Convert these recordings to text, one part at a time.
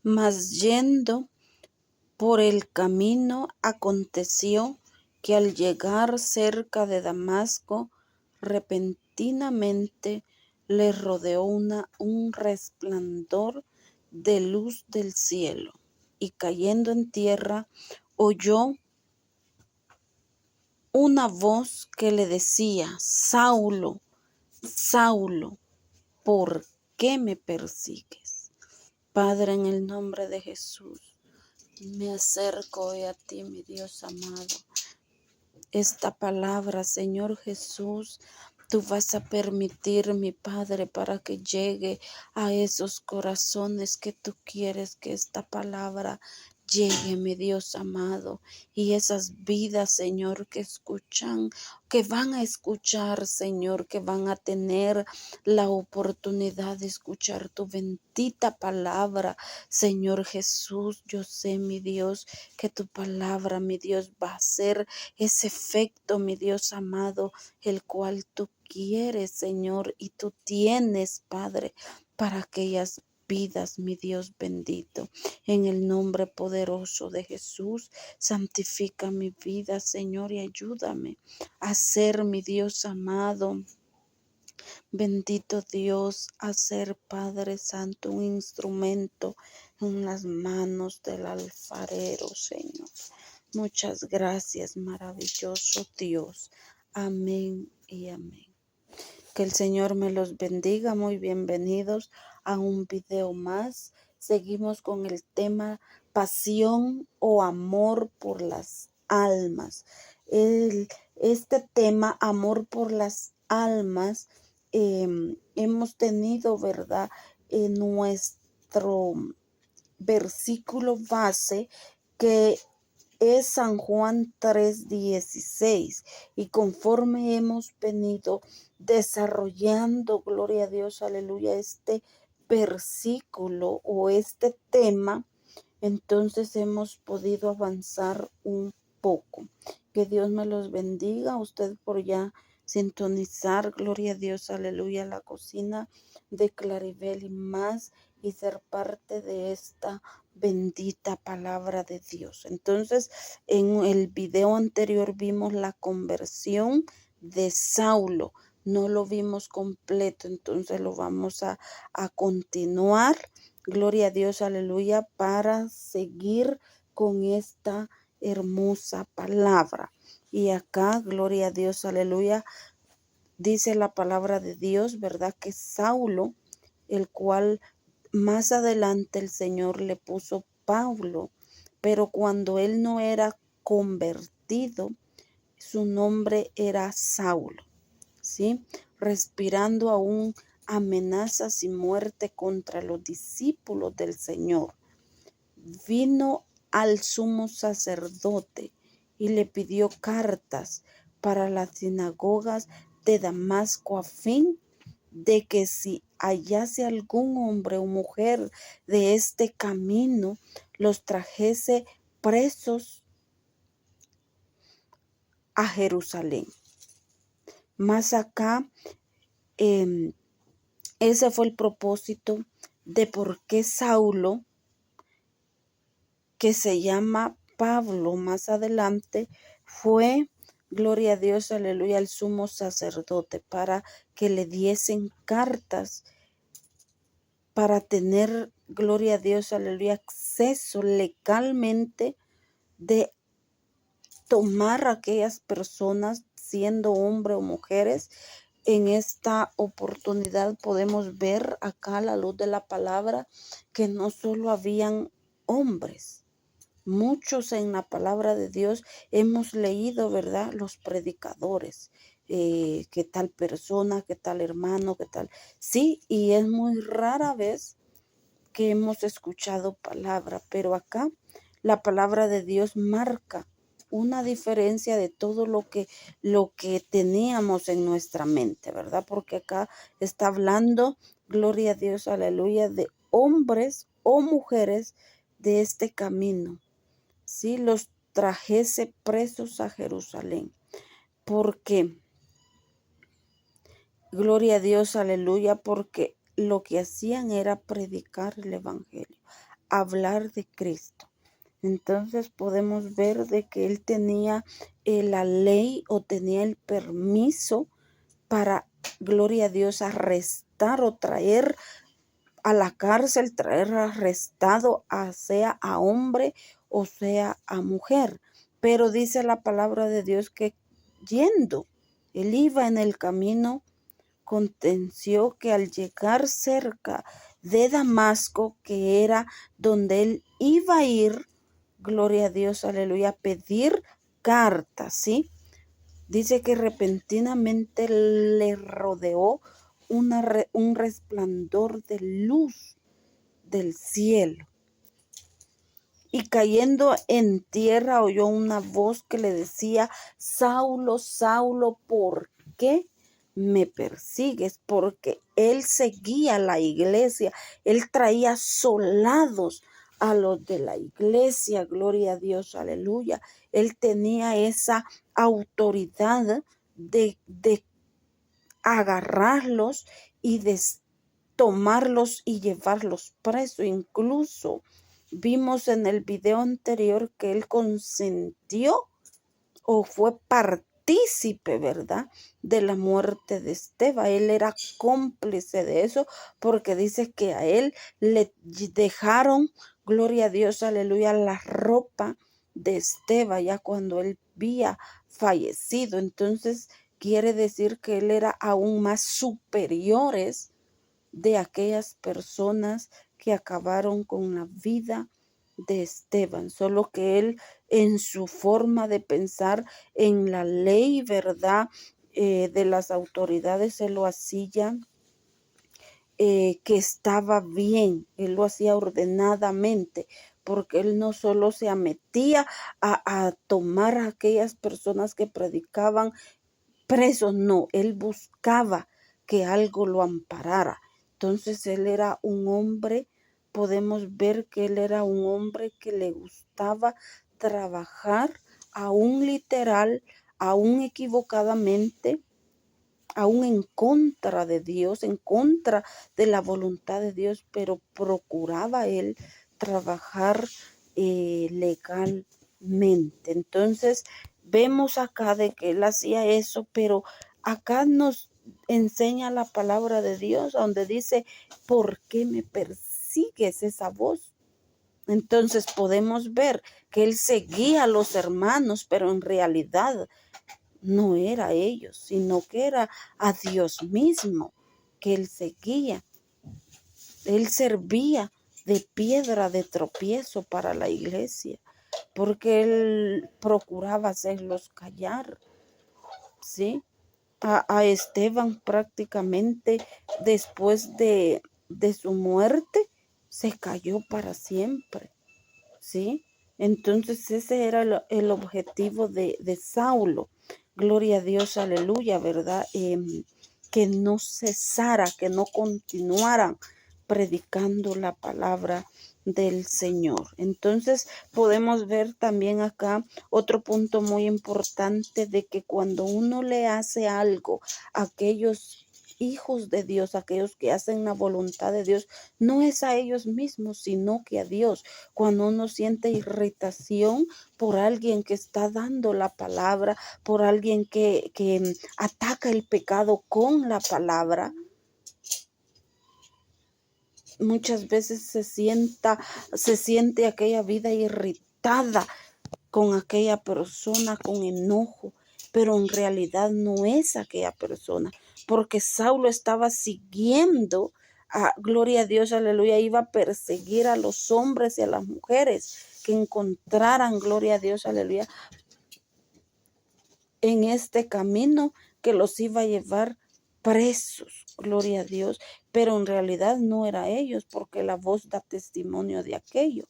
Mas yendo por el camino, aconteció que al llegar cerca de Damasco, repentinamente le rodeó un resplandor de luz del cielo, y cayendo en tierra, oyó una voz que le decía: Saulo, Saulo, ¿por qué me persigues? Padre, en el nombre de Jesús, me acerco hoy a ti, mi Dios amado. Esta palabra, Señor Jesús, tú vas a permitir, mi Padre, para que llegue a esos corazones que tú quieres que esta palabra llegue, mi Dios amado, y esas vidas, Señor, que escuchan, que van a escuchar, Señor, que van a tener la oportunidad de escuchar tu bendita palabra, Señor Jesús. Yo sé, mi Dios, que tu palabra, mi Dios, va a ser ese efecto, mi Dios amado, el cual tú quieres, Señor, y tú tienes, Padre, para aquellas vidas, mi Dios bendito. En el nombre poderoso de Jesús, santifica mi vida, Señor, y ayúdame a ser, mi Dios amado, bendito Dios, a ser, Padre Santo, un instrumento en las manos del alfarero, Señor. Muchas gracias, maravilloso Dios. Amén y amén. Que el Señor me los bendiga. Muy bienvenidos a un video más. Seguimos con el tema pasión o amor por las almas. Este tema, amor por las almas, hemos tenido, ¿verdad? En nuestro versículo base, que es San Juan 3:16, y conforme hemos venido desarrollando, gloria a Dios, aleluya, este versículo o este tema, entonces hemos podido avanzar un poco. Que Dios me los bendiga. Usted por ya sintonizar, gloria a Dios, aleluya, la cocina de Claribel y más, y ser parte de esta bendita palabra de Dios. Entonces, en el video anterior vimos la conversión de Saulo. No lo vimos completo, entonces lo vamos a continuar. Gloria a Dios, aleluya, para seguir con esta hermosa palabra. Y acá, gloria a Dios, aleluya, dice la palabra de Dios, ¿verdad? Que Saulo, el cual más adelante el Señor le puso Pablo, pero cuando él no era convertido, su nombre era Saulo, ¿sí? Respirando aún amenazas y muerte contra los discípulos del Señor. Vino al sumo sacerdote y le pidió cartas para las sinagogas de Damasco, a fin de que si hallase algún hombre o mujer de este camino, los trajese presos a Jerusalén. Más acá, ese fue el propósito de por qué Saulo, que se llama Pablo más adelante, fue, gloria a Dios, aleluya, al sumo sacerdote, para que le diesen cartas, para tener, gloria a Dios, aleluya, acceso legalmente de tomar a aquellas personas, siendo hombre o mujeres. En esta oportunidad podemos ver acá a la luz de la palabra que no solo habían hombres. Muchos en la palabra de Dios hemos leído, ¿verdad? Los predicadores, que tal persona, que tal hermano, que tal. Sí, y es muy rara vez que hemos escuchado palabra, pero acá la palabra de Dios marca una diferencia de todo lo que teníamos en nuestra mente, ¿verdad? Porque acá está hablando, gloria a Dios, aleluya, de hombres o mujeres de este camino. Sí, los trajese presos a Jerusalén, porque, gloria a Dios, aleluya, porque lo que hacían era predicar el evangelio. hablar de Cristo. Entonces podemos ver de que él tenía la ley o tenía el permiso para, gloria a Dios, arrestar o traer a la cárcel, traer arrestado sea a hombre o sea a mujer. Pero dice la palabra de Dios que yendo, él iba en el camino, aconteció que al llegar cerca de Damasco, que era donde él iba a ir, gloria a Dios, aleluya, a pedir cartas, ¿sí? Dice que repentinamente le rodeó un resplandor de luz del cielo. Y cayendo en tierra oyó una voz que le decía: Saulo, Saulo, ¿por qué me persigues? Porque él seguía la iglesia, él traía soldados a los de la iglesia, gloria a Dios, aleluya. Él tenía esa autoridad de agarrarlos y de tomarlos y llevarlos presos. Incluso vimos en el video anterior que él consentió o fue partícipe, ¿verdad?, de la muerte de Esteban. Él era cómplice de eso, porque dice que a él le dejaron, gloria a Dios, aleluya, la ropa de Esteban ya cuando él había fallecido. Entonces quiere decir que él era aún más superiores de aquellas personas que acabaron con la vida de Esteban, solo que él en su forma de pensar en la ley, ¿verdad?, de las autoridades, él lo hacía que estaba bien, él lo hacía ordenadamente, porque él no solo se metía a tomar a aquellas personas que predicaban presos, no, él buscaba que algo lo amparara. Entonces él era un hombre, podemos ver que él era un hombre que le gustaba trabajar, aún literal, aún equivocadamente, aún en contra de Dios, en contra de la voluntad de Dios, pero procuraba él trabajar legalmente. Entonces vemos acá de que él hacía eso, pero acá nos enseña la palabra de Dios donde dice: ¿por qué me persigues? Esa voz. Entonces podemos ver que él seguía a los hermanos, pero en realidad no era ellos, sino que era a Dios mismo que él seguía. Él servía de piedra de tropiezo para la iglesia, porque él procuraba hacerlos callar, ¿sí? A Esteban prácticamente después de su muerte se cayó para siempre, ¿sí? Entonces ese era el objetivo de Saulo. Gloria a Dios, aleluya, ¿verdad? Que no cesara, que no continuaran predicando la palabra del Señor. Entonces podemos ver también acá otro punto muy importante de que cuando uno le hace algo a aquellos hijos de Dios, aquellos que hacen la voluntad de Dios, no es a ellos mismos, sino que a Dios. Cuando uno siente irritación por alguien que está dando la palabra, por alguien que ataca el pecado con la palabra, muchas veces se siente aquella vida irritada con aquella persona, con enojo, pero en realidad no es aquella persona, porque Saulo estaba siguiendo gloria a Dios, aleluya, iba a perseguir a los hombres y a las mujeres que encontraran, gloria a Dios, aleluya, en este camino que los iba a llevar presos, gloria a Dios, pero en realidad no era ellos, porque la voz da testimonio de aquello,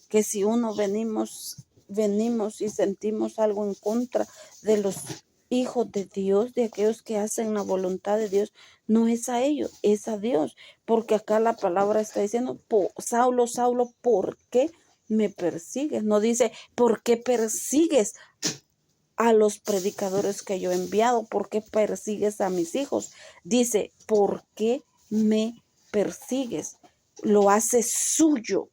que si uno venimos y sentimos algo en contra de los hijos de Dios, de aquellos que hacen la voluntad de Dios, no es a ellos, es a Dios, porque acá la palabra está diciendo: Saulo, Saulo, ¿por qué me persigues? No dice: ¿por qué persigues a los predicadores que yo he enviado? ¿Por qué persigues a mis hijos? Dice: ¿por qué me persigues? Lo hace suyo.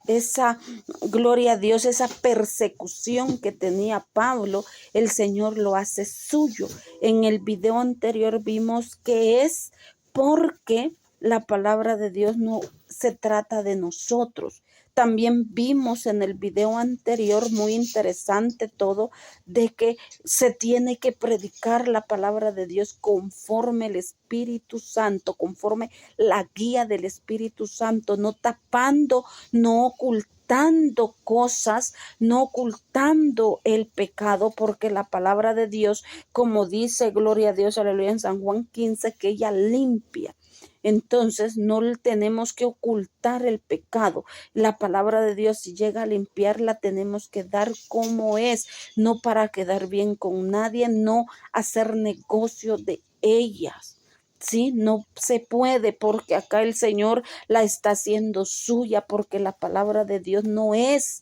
esa, gloria a Dios, esa persecución que tenía Pablo, el Señor lo hace suyo. En el video anterior vimos que es porque la palabra de Dios no se trata de nosotros. También vimos en el video anterior, muy interesante todo, de que se tiene que predicar la palabra de Dios conforme el Espíritu Santo, conforme la guía del Espíritu Santo, no tapando, no ocultando cosas, no ocultando el pecado, porque la palabra de Dios, como dice, gloria a Dios, aleluya, en San Juan 15, que ella limpia. Entonces no tenemos que ocultar el pecado. La palabra de Dios, si llega a limpiar, la tenemos que dar como es, no para quedar bien con nadie, no hacer negocio de ellas. Sí, no se puede, porque acá el Señor la está haciendo suya, porque la palabra de Dios no es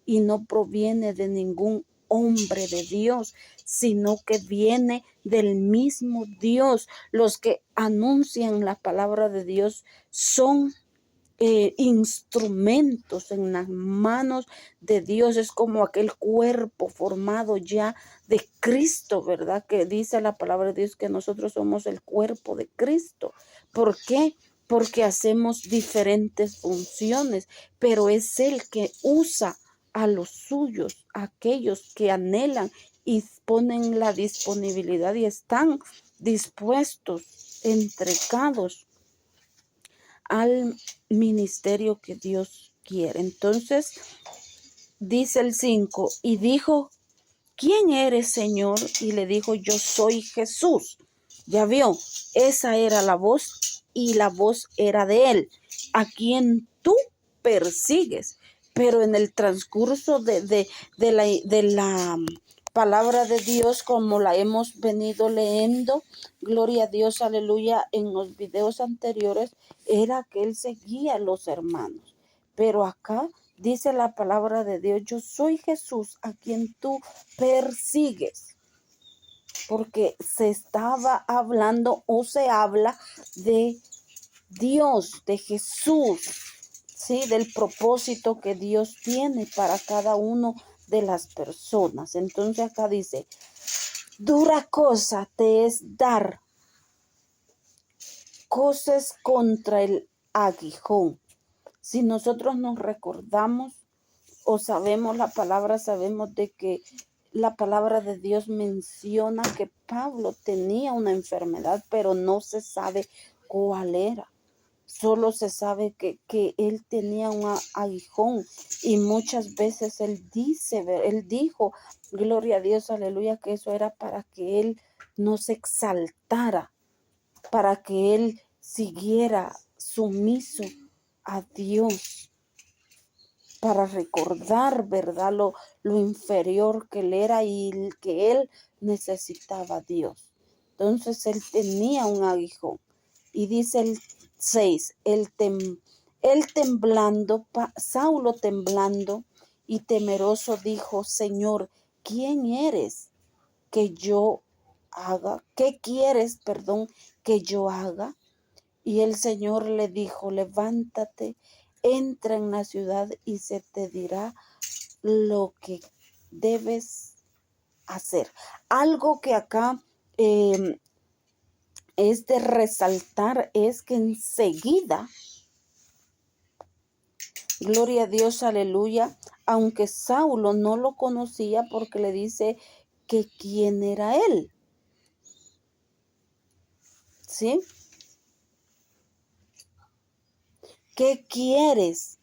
y no proviene de ningún hombre de Dios, sino que viene del mismo Dios. Los que anuncian la palabra de Dios son instrumentos en las manos de Dios. Es como aquel cuerpo formado ya de Cristo, ¿verdad? Que dice la palabra de Dios que nosotros somos el cuerpo de Cristo. ¿Por qué? Porque hacemos diferentes funciones, pero es Él que usa a los suyos, aquellos que anhelan y ponen la disponibilidad y están dispuestos, entregados al ministerio que Dios quiere. Entonces, dice el 5, y dijo, ¿quién eres, Señor? Y le dijo, yo soy Jesús. Ya vio, esa era la voz y la voz era de él, a quien tú persigues. Pero en el transcurso de la palabra de Dios, como la hemos venido leyendo, gloria a Dios, aleluya, en los videos anteriores, era que él seguía a los hermanos. Pero acá dice la palabra de Dios, yo soy Jesús a quien tú persigues. Porque se estaba hablando o se habla de Dios, de Jesús, ¿sí? Del propósito que Dios tiene para cada uno de las personas. Entonces acá dice, dura cosa te es dar cosas contra el aguijón. Si nosotros nos recordamos o sabemos la palabra, sabemos de que la palabra de Dios menciona que Pablo tenía una enfermedad, pero no se sabe cuál era. Solo se sabe que él tenía un aguijón y muchas veces él dijo, gloria a Dios, aleluya, que eso era para que él no se exaltara, para que él siguiera sumiso a Dios, para recordar, ¿verdad? Lo inferior que él era y que él necesitaba a Dios. Entonces él tenía un aguijón. Y dice el 6, él temblando, Saulo temblando y temeroso dijo, Señor, ¿quién eres que yo haga? ¿Qué quieres, perdón, que yo haga? Y el Señor le dijo, levántate, entra en la ciudad y se te dirá lo que debes hacer. Algo que acá es de resaltar es que enseguida, gloria a Dios, aleluya, aunque Saulo no lo conocía porque le dice que quién era él, ¿sí? ¿Qué quieres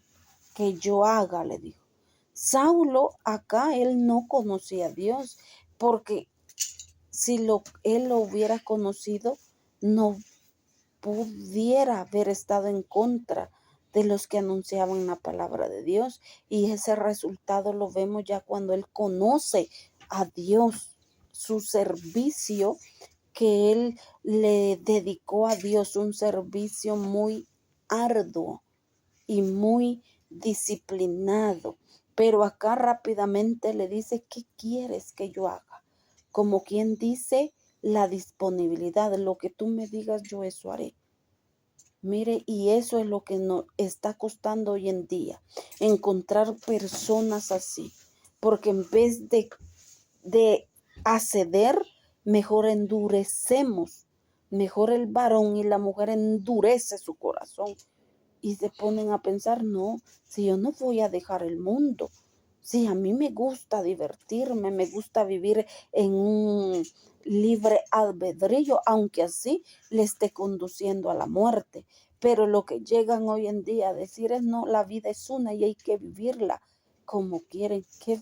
que yo haga? Le dijo. Saulo acá, él no conocía a Dios, porque si él lo hubiera conocido, no pudiera haber estado en contra de los que anunciaban la palabra de Dios. Y ese resultado lo vemos ya cuando él conoce a Dios, su servicio que él le dedicó a Dios, un servicio muy arduo y muy disciplinado. Pero acá rápidamente le dice, ¿qué quieres que yo haga? Como quien dice, la disponibilidad, lo que tú me digas, yo eso haré. Mire, y eso es lo que nos está costando hoy en día, encontrar personas así, porque en vez de acceder, mejor endurecemos, mejor el varón y la mujer endurece su corazón y se ponen a pensar, no, si yo no voy a dejar el mundo, si a mí me gusta divertirme, me gusta vivir en un libre albedrío, aunque así le esté conduciendo a la muerte. Pero lo que llegan hoy en día a decir es, no, la vida es una y hay que vivirla como quieren. Qué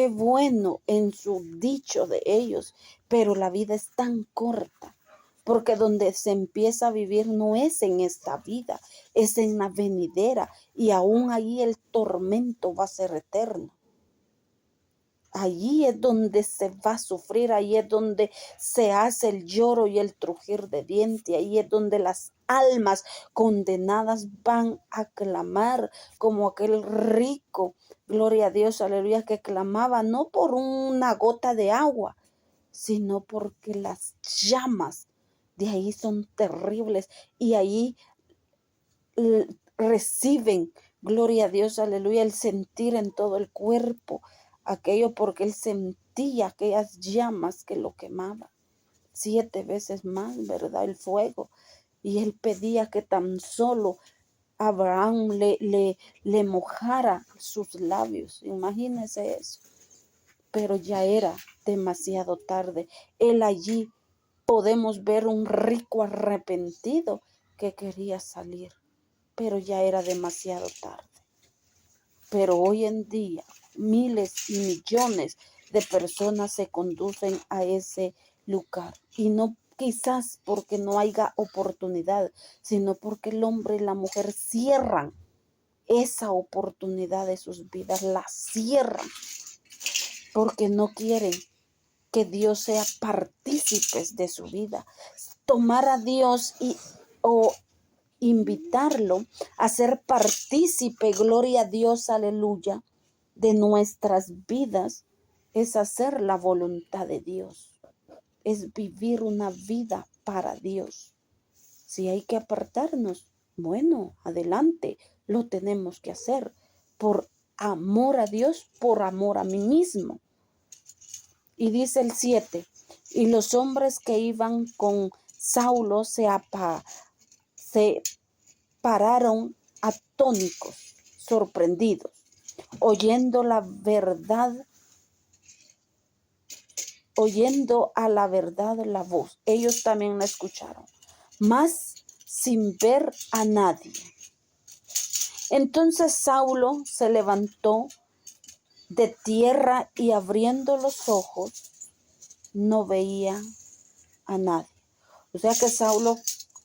bueno en su dicho de ellos, pero la vida es tan corta. Porque donde se empieza a vivir no es en esta vida, es en la venidera. Y aún ahí el tormento va a ser eterno. Allí es donde se va a sufrir, ahí es donde se hace el lloro y el crujir de diente, ahí es donde las almas condenadas van a clamar como aquel rico, gloria a Dios, aleluya, que clamaba no por una gota de agua, sino porque las llamas de ahí son terribles y ahí reciben, gloria a Dios, aleluya, el sentir en todo el cuerpo, aquello porque él sentía aquellas llamas que lo quemaban 7 veces más, ¿verdad? El fuego. Y él pedía que tan solo Abraham le mojara sus labios. Imagínese eso. Pero ya era demasiado tarde. Él allí podemos ver un rico arrepentido que quería salir, pero ya era demasiado tarde. Pero hoy en día miles y millones de personas se conducen a ese lugar y no quizás porque no haya oportunidad, sino porque el hombre y la mujer cierran esa oportunidad de sus vidas, la cierran porque no quieren que Dios sea partícipes de su vida. Tomar a Dios o invitarlo a ser partícipe, gloria a Dios, aleluya, de nuestras vidas, es hacer la voluntad de Dios, es vivir una vida para Dios. Si hay que apartarnos, bueno, adelante, lo tenemos que hacer por amor a Dios, por amor a mí mismo. Y dice el 7, y los hombres que iban con Saulo se pararon atónicos, sorprendidos, oyendo a la verdad la voz. Ellos también la escucharon, mas sin ver a nadie. Entonces Saulo se levantó de tierra y abriendo los ojos, no veía a nadie. O sea que Saulo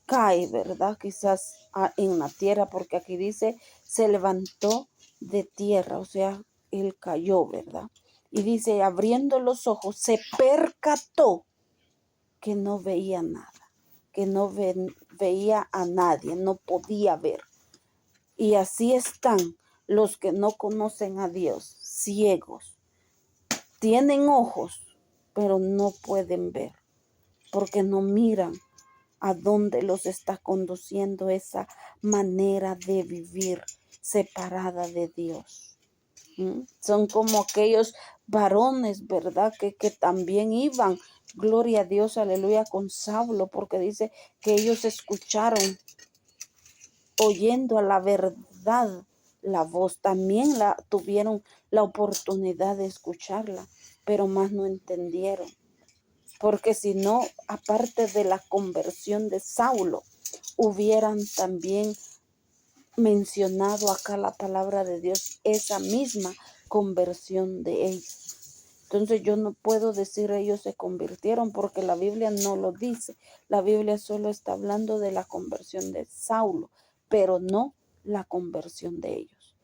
cae, ¿verdad? Quizás en la tierra, porque aquí dice, se levantó de tierra, o sea, él cayó, ¿verdad? Y dice, abriendo los ojos, se percató que no veía nada, que no veía a nadie, no podía ver. Y así están los que no conocen a Dios, ciegos. Tienen ojos, pero no pueden ver, porque no miran a dónde los está conduciendo esa manera de vivir separada de Dios. Son como aquellos varones, ¿verdad? Que también iban, gloria a Dios, aleluya, con Saulo, porque dice que ellos escucharon, oyendo a la verdad la voz, también tuvieron la oportunidad de escucharla, pero más no entendieron. Porque si no, aparte de la conversión de Saulo, hubieran también mencionado acá la palabra de Dios, esa misma conversión de ellos. Entonces yo no puedo decir ellos se convirtieron porque la Biblia no lo dice. La Biblia solo está hablando de la conversión de Saulo, pero no la conversión de ellos.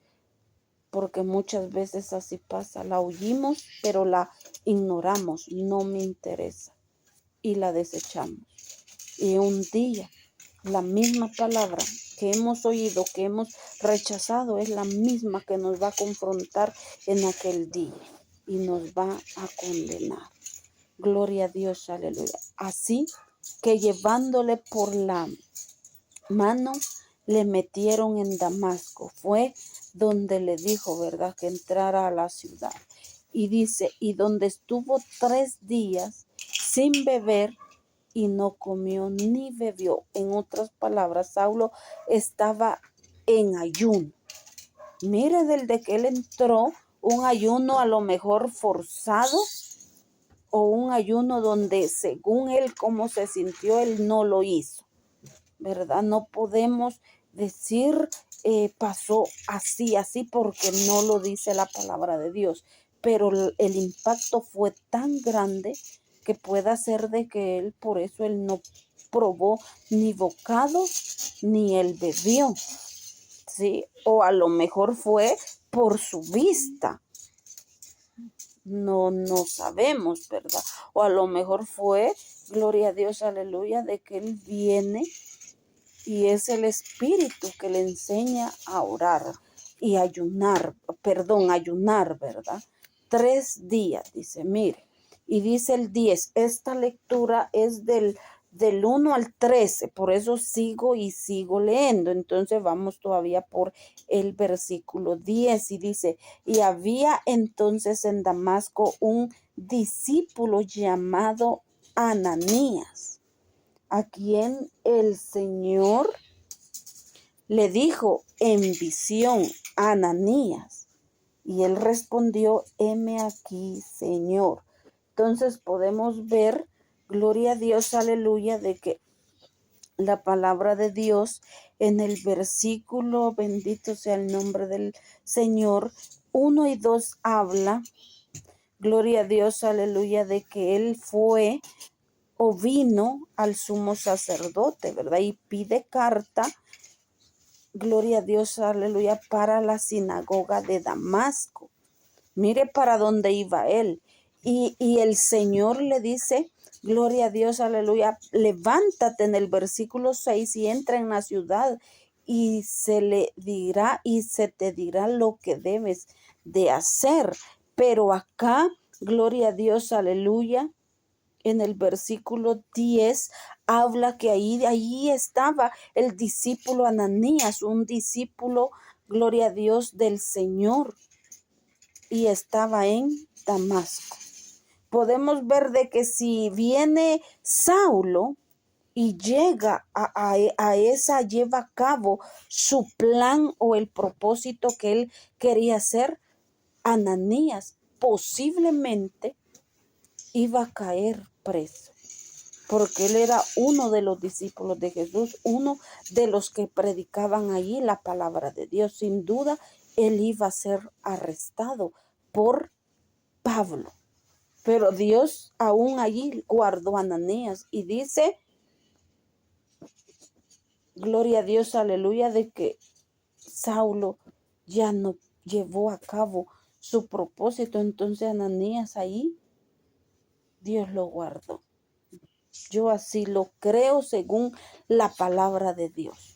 Porque muchas veces así pasa, la oímos, pero la ignoramos, no me interesa, y la desechamos. Y un día, la misma palabra que hemos oído, que hemos rechazado, es la misma que nos va a confrontar en aquel día y nos va a condenar. Gloria a Dios, aleluya. Así que llevándole por la mano le metieron en Damasco. Fue donde le dijo, ¿verdad?, que entrara a la ciudad. Y dice, y donde estuvo 3 días sin beber y no comió ni bebió. En otras palabras, Saulo estaba en ayuno. Mire, desde que él entró, un ayuno a lo mejor forzado o un ayuno donde según él cómo se sintió, él no lo hizo, ¿verdad? No podemos decir pasó así, porque no lo dice la palabra de Dios. Pero el impacto fue tan grande que puede ser de que él, por eso él no probó ni bocado, ni él bebió, ¿sí? O a lo mejor fue por su vista. No sabemos, ¿verdad? O a lo mejor fue, gloria a Dios, aleluya, de que él viene y es el Espíritu que le enseña a orar y ayunar, ¿verdad? 3 días, dice, mire, y dice el 10, esta lectura es del 1 al 13, por eso sigo leyendo. Entonces vamos todavía por el versículo 10 y dice, y había entonces en Damasco un discípulo llamado Ananías, a quien el Señor le dijo en visión, Ananías. Y él respondió, heme aquí, Señor. Entonces podemos ver, gloria a Dios, aleluya, de que la palabra de Dios en el versículo, bendito sea el nombre del Señor, 1 y 2 habla, gloria a Dios, aleluya, de que él fue o vino al sumo sacerdote, ¿verdad? Y pide carta, gloria a Dios, aleluya, para la sinagoga de Damasco. Mire para dónde iba él. Y el Señor le dice, gloria a Dios, aleluya, levántate en el versículo 6 y entra en la ciudad y se te dirá lo que debes de hacer. Pero acá, gloria a Dios, aleluya, en el versículo 10 habla que ahí estaba el discípulo Ananías, un discípulo, gloria a Dios, del Señor, y estaba en Damasco. Podemos ver de que si viene Saulo y llega lleva a cabo su plan o el propósito que él quería hacer, Ananías posiblemente iba a caer preso, porque él era uno de los discípulos de Jesús, uno de los que predicaban allí la palabra de Dios. Sin duda, él iba a ser arrestado por Pablo, pero Dios aún allí guardó a Ananías y dice, gloria a Dios, aleluya, de que Saulo ya no llevó a cabo su propósito. Entonces Ananías ahí, Dios lo guardó. Yo así lo creo según la palabra de Dios.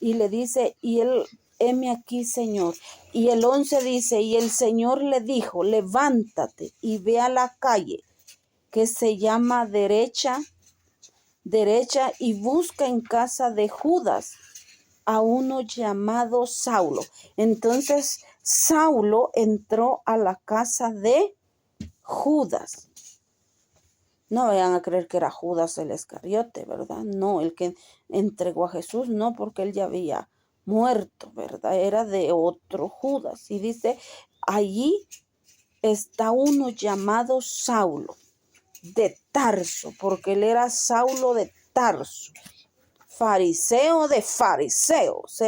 Y le dice, y él, heme aquí, Señor. Y el 11 dice, y el Señor le dijo, levántate y ve a la calle que se llama derecha, y busca en casa de Judas a uno llamado Saulo. Entonces Saulo entró a la casa de Judas. No vayan a creer que era Judas el Iscariote, ¿verdad? No, el que entregó a Jesús, no, porque él ya había muerto, ¿verdad? Era de otro Judas. Y dice, allí está uno llamado Saulo de Tarso, porque él era Saulo de Tarso, fariseo de fariseos,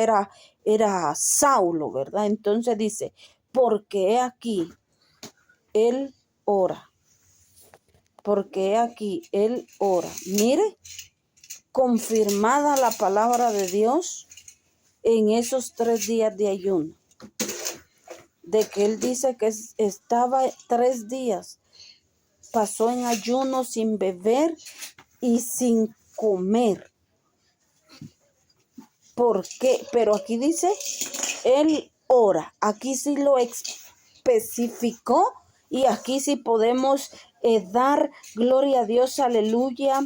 era Saulo, ¿verdad? Entonces dice, porque he aquí, él ora. Porque aquí él ora. Mire, confirmada la palabra de Dios en esos 3 días de ayuno. De que él dice que estaba 3 días. Pasó en ayuno sin beber y sin comer. ¿Por qué? Pero aquí dice, él ora. Aquí sí lo especificó. Y aquí sí podemos dar, gloria a Dios, aleluya,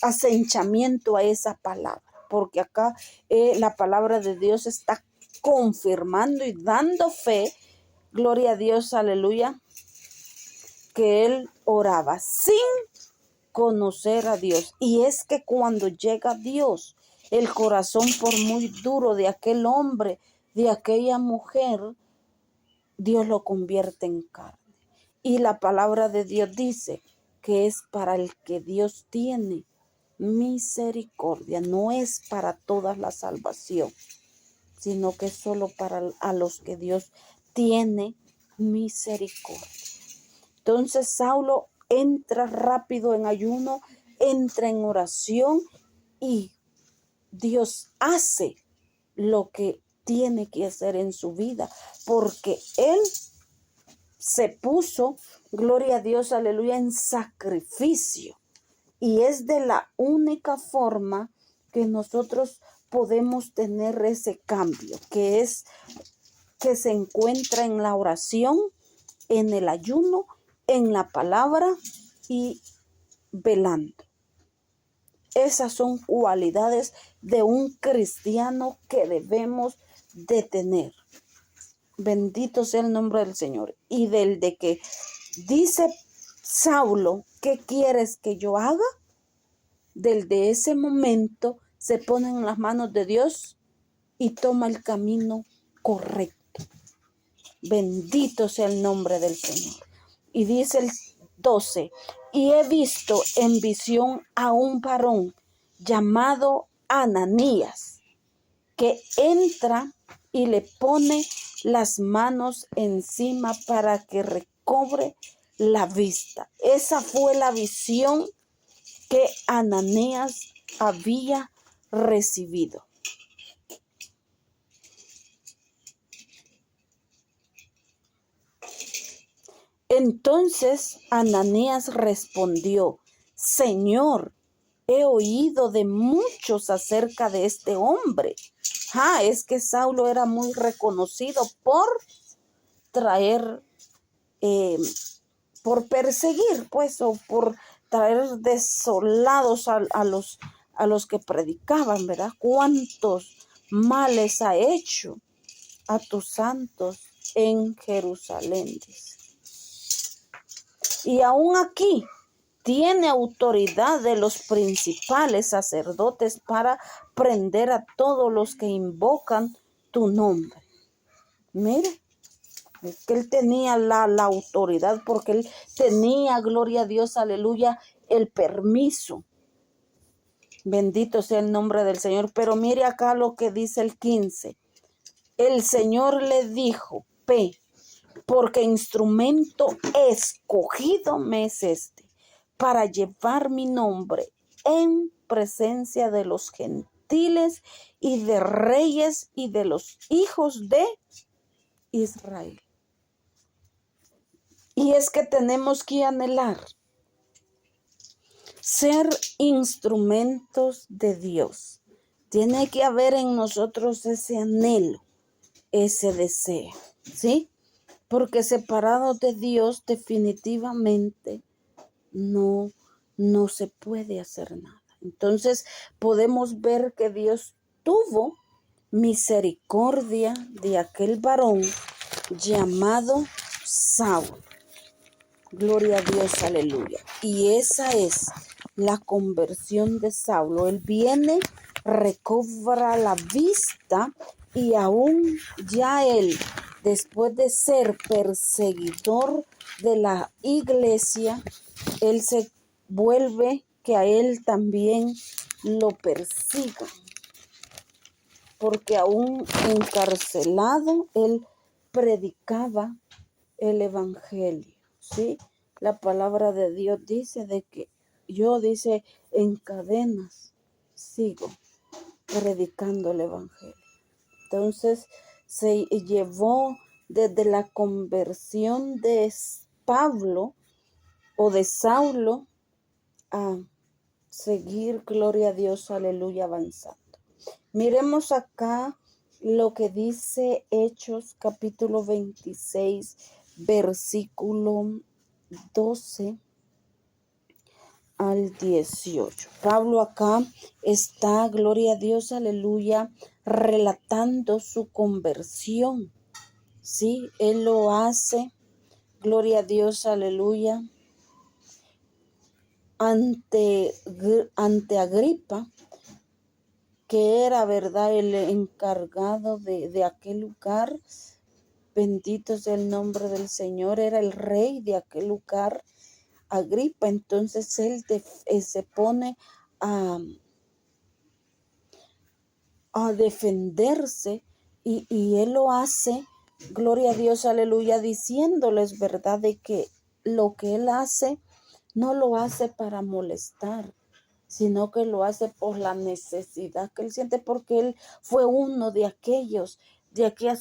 acenchamiento a esa palabra, porque acá la palabra de Dios está confirmando y dando fe, gloria a Dios, aleluya, que él oraba sin conocer a Dios. Y es que cuando llega Dios, el corazón por muy duro de aquel hombre, de aquella mujer, Dios lo convierte en carne. Y la palabra de Dios dice que es para el que Dios tiene misericordia, no es para toda la salvación, sino que es solo para a los que Dios tiene misericordia. Entonces Saulo entra rápido en ayuno, entra en oración y Dios hace lo que tiene que hacer en su vida, porque él se puso, gloria a Dios, aleluya, en sacrificio. Y es de la única forma que nosotros podemos tener ese cambio, que es que se encuentra en la oración, en el ayuno, en la palabra y velando. Esas son cualidades de un cristiano que debemos de tener. Bendito sea el nombre del Señor. Y del de que dice Saulo, ¿qué quieres que yo haga? Desde ese momento se pone en las manos de Dios y toma el camino correcto. Bendito sea el nombre del Señor. Y dice el 12, y he visto en visión a un varón llamado Ananías, que entra y le pone las manos encima para que recobre la vista. Esa fue la visión que Ananías había recibido. Entonces Ananías respondió: Señor, he oído de muchos acerca de este hombre. Es que Saulo era muy reconocido por traer, por perseguir, pues, o por traer desolados a los que predicaban, ¿verdad? ¿Cuántos males ha hecho a tus santos en Jerusalén? Dice. Y aún aquí tiene autoridad de los principales sacerdotes para prender a todos los que invocan tu nombre. Mire, es que él tenía la autoridad, porque él tenía, gloria a Dios, aleluya, el permiso. Bendito sea el nombre del Señor. Pero mire acá lo que dice el 15. El Señor le dijo: Ve, porque instrumento escogido me es este, para llevar mi nombre en presencia de los gentiles y de reyes y de los hijos de Israel. Y es que tenemos que anhelar ser instrumentos de Dios. Tiene que haber en nosotros ese anhelo, ese deseo, ¿sí? Porque separados de Dios definitivamente no se puede hacer nada. Entonces podemos ver que Dios tuvo misericordia de aquel varón llamado Saulo. Gloria a Dios, aleluya. Y esa es la conversión de Saulo. Él viene, recobra la vista y aún ya él, después de ser perseguidor de la iglesia, él se vuelve que a él también lo persigan. Porque aún encarcelado, él predicaba el evangelio, ¿sí? La palabra de Dios dice de que yo, dice, en cadenas sigo predicando el evangelio. Entonces se llevó desde la conversión de Pablo o de Saulo a seguir, gloria a Dios, aleluya, avanzando. Miremos acá lo que dice Hechos capítulo 26, versículo 12 al 18. Pablo acá está, gloria a Dios, aleluya, relatando su conversión. Sí, él lo hace, gloria a Dios, aleluya, ante Agripa, que era, verdad, el encargado de aquel lugar. Bendito sea el nombre del Señor, era el rey de aquel lugar, Agripa. Entonces él se pone a defenderse y él lo hace, gloria a Dios, aleluya, diciéndoles, verdad, de que lo que él hace no lo hace para molestar, sino que lo hace por la necesidad que él siente, porque él fue uno de aquellas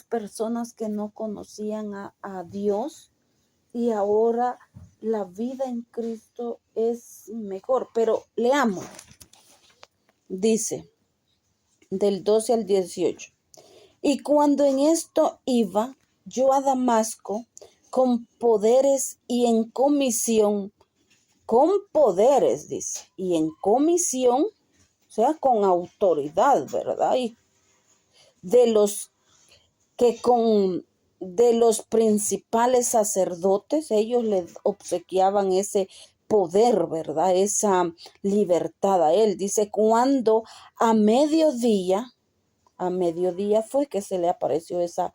personas que no conocían a Dios, y ahora la vida en Cristo es mejor. Pero leamos, dice, del 12 al 18. Y cuando en esto iba yo a Damasco con poderes y en comisión, con poderes, dice, y en comisión, o sea, con autoridad, ¿verdad? Y de los de los principales sacerdotes, ellos le obsequiaban ese poder, ¿verdad? Esa libertad a él. Dice, cuando a mediodía fue que se le apareció esa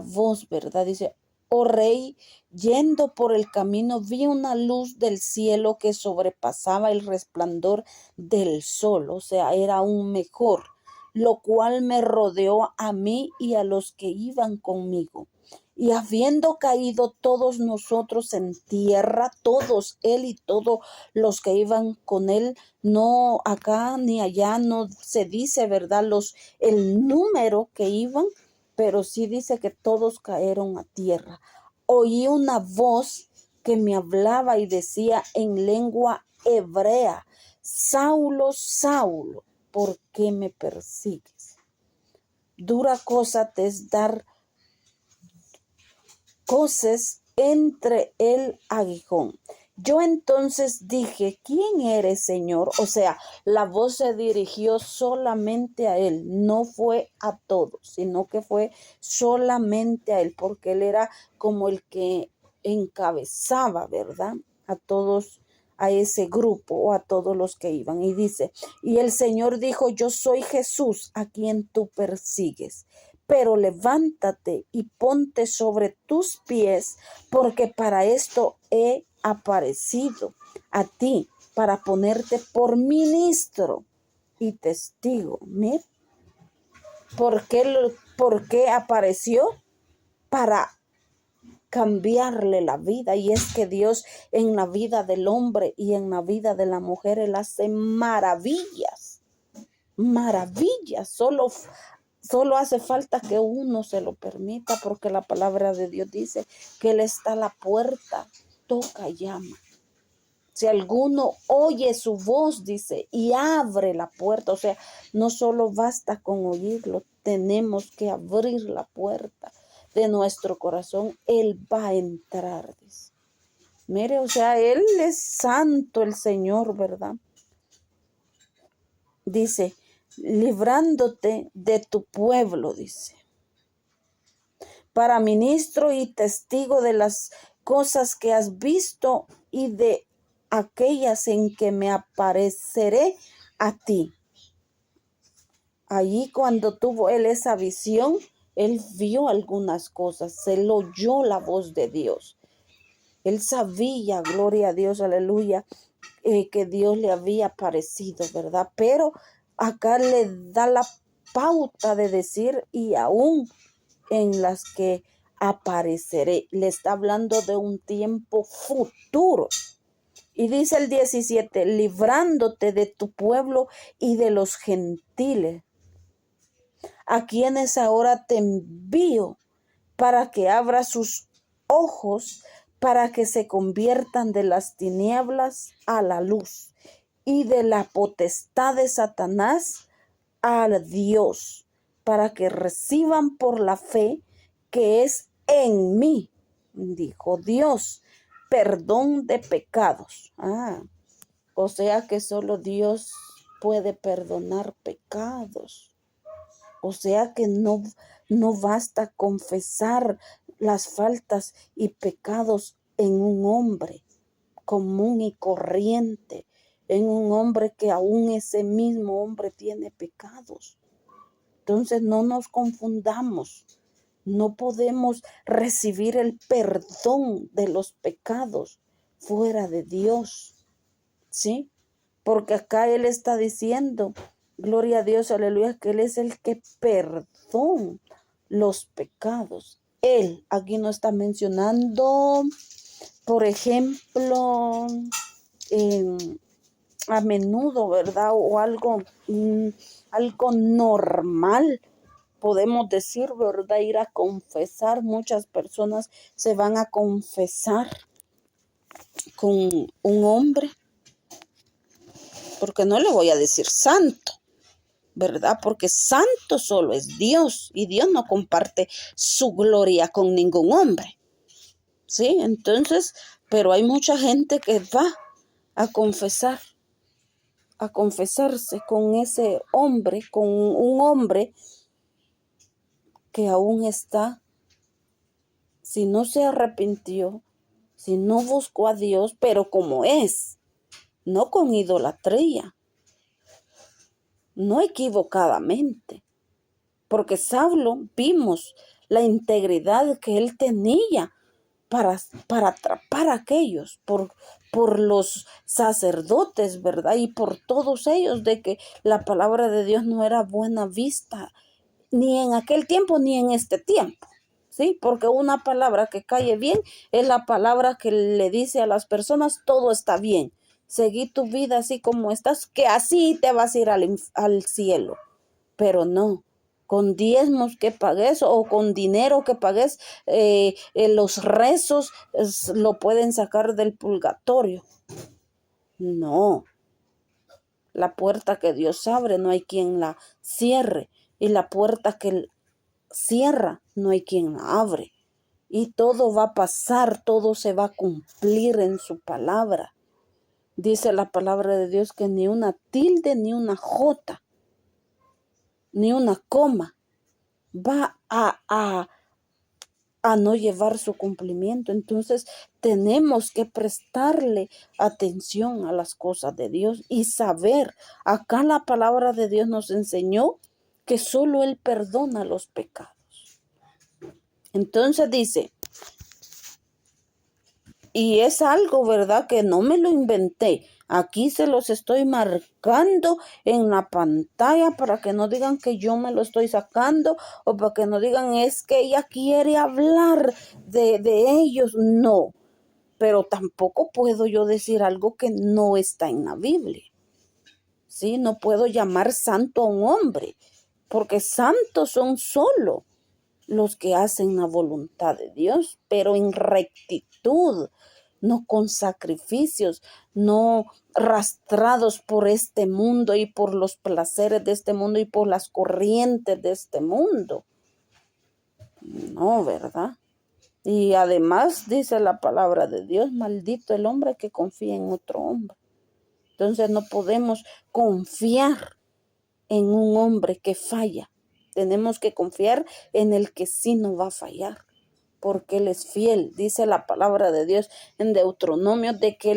voz, ¿verdad? Dice, oh rey, yendo por el camino vi una luz del cielo que sobrepasaba el resplandor del sol, o sea, era aún mejor, lo cual me rodeó a mí y a los que iban conmigo. Y habiendo caído todos nosotros en tierra, todos él y todos los que iban con él, no acá ni allá no se dice, ¿verdad? El número que iban, pero sí dice que todos cayeron a tierra. Oí una voz que me hablaba y decía en lengua hebrea, Saulo, Saulo, ¿por qué me persigues? Dura cosa te es dar coces entre el aguijón. Yo entonces dije, ¿quién eres, Señor? O sea, la voz se dirigió solamente a él, no fue a todos, sino que fue solamente a él, porque él era como el que encabezaba, ¿verdad? A todos, a ese grupo o a todos los que iban. Y dice, y el Señor dijo, yo soy Jesús a quien tú persigues. Pero levántate y ponte sobre tus pies, porque para esto he aparecido a ti, para ponerte por ministro y testigo. Mira, ¿por qué apareció? Para cambiarle la vida. Y es que Dios en la vida del hombre y en la vida de la mujer, Él hace maravillas. Maravillas. Solo hace falta que uno se lo permita, porque la palabra de Dios dice que Él está a la puerta, toca, llama. Si alguno oye su voz, dice, y abre la puerta, o sea, no solo basta con oírlo, tenemos que abrir la puerta de nuestro corazón. Él va a entrar, dice. Mire, o sea, Él es santo, el Señor, ¿verdad? Dice, librándote de tu pueblo, dice, para ministro y testigo de las cosas que has visto y de aquellas en que me apareceré a ti. Allí cuando tuvo él esa visión, él vio algunas cosas, él oyó la voz de Dios. Él sabía, gloria a Dios, aleluya, que Dios le había aparecido, ¿verdad? Pero acá le da la pauta de decir, y aún en las que apareceré. Le está hablando de un tiempo futuro. Y dice el 17, librándote de tu pueblo y de los gentiles, a quienes ahora te envío para que abra sus ojos, para que se conviertan de las tinieblas a la luz y de la potestad de Satanás a Dios, para que reciban por la fe que es en mí, dijo Dios, perdón de pecados. O sea que solo Dios puede perdonar pecados. O sea que no basta confesar las faltas y pecados en un hombre común y corriente, en un hombre que aún ese mismo hombre tiene pecados. Entonces no nos confundamos. No podemos recibir el perdón de los pecados fuera de Dios, ¿sí? Porque acá Él está diciendo, gloria a Dios, aleluya, que Él es el que perdona los pecados. Él aquí no está mencionando, por ejemplo, a menudo, ¿verdad? O algo normal, podemos decir, ¿verdad? Ir a confesar. Muchas personas se van a confesar con un hombre, porque no le voy a decir santo, ¿verdad? Porque santo solo es Dios y Dios no comparte su gloria con ningún hombre, ¿sí? Entonces, pero hay mucha gente que va a confesarse con ese hombre, con un hombre que aún está, si no se arrepintió, si no buscó a Dios, pero como es, no con idolatría, no equivocadamente, porque Saulo vimos la integridad que él tenía para atrapar a aquellos, por los sacerdotes, ¿verdad? Y por todos ellos, de que la palabra de Dios no era buena vista, ni en aquel tiempo ni en este tiempo, ¿sí? Porque una palabra que cae bien es la palabra que le dice a las personas, todo está bien, seguí tu vida así como estás, que así te vas a ir al cielo. Pero no, con diezmos que pagues o con dinero que pagues, los rezos lo pueden sacar del purgatorio. No, la puerta que Dios abre no hay quien la cierre, y la puerta que Él cierra no hay quien la abre. Y todo va a pasar, todo se va a cumplir en su palabra. Dice la palabra de Dios que ni una tilde, ni una jota, ni una coma va a no llevar su cumplimiento. Entonces tenemos que prestarle atención a las cosas de Dios y saber. Acá la palabra de Dios nos enseñó que solo Él perdona los pecados. Entonces dice, y es algo, ¿verdad? Que no me lo inventé. Aquí se los estoy marcando en la pantalla para que no digan que yo me lo estoy sacando, o para que no digan es que ella quiere hablar de ellos. No, pero tampoco puedo yo decir algo que no está en la Biblia. ¿Sí? No puedo llamar santo a un hombre, porque santos son solo los que hacen la voluntad de Dios, pero en rectitud, no con sacrificios, no arrastrados por este mundo y por los placeres de este mundo y por las corrientes de este mundo. No, ¿verdad? Y además dice la palabra de Dios, maldito el hombre que confía en otro hombre. Entonces no podemos confiar en un hombre que falla. Tenemos que confiar en el que sí no va a fallar, porque Él es fiel. Dice la palabra de Dios en Deuteronomio de que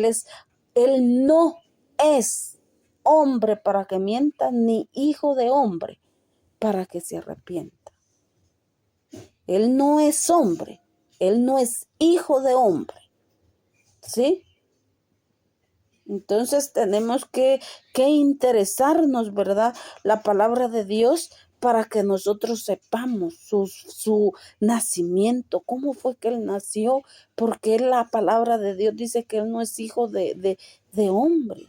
Él no es hombre para que mienta, ni hijo de hombre para que se arrepienta. Él no es hombre, Él no es hijo de hombre, ¿sí? Entonces tenemos que interesarnos, ¿verdad? La palabra de Dios para que nosotros sepamos su nacimiento, cómo fue que Él nació, porque la palabra de Dios dice que Él no es hijo de hombre,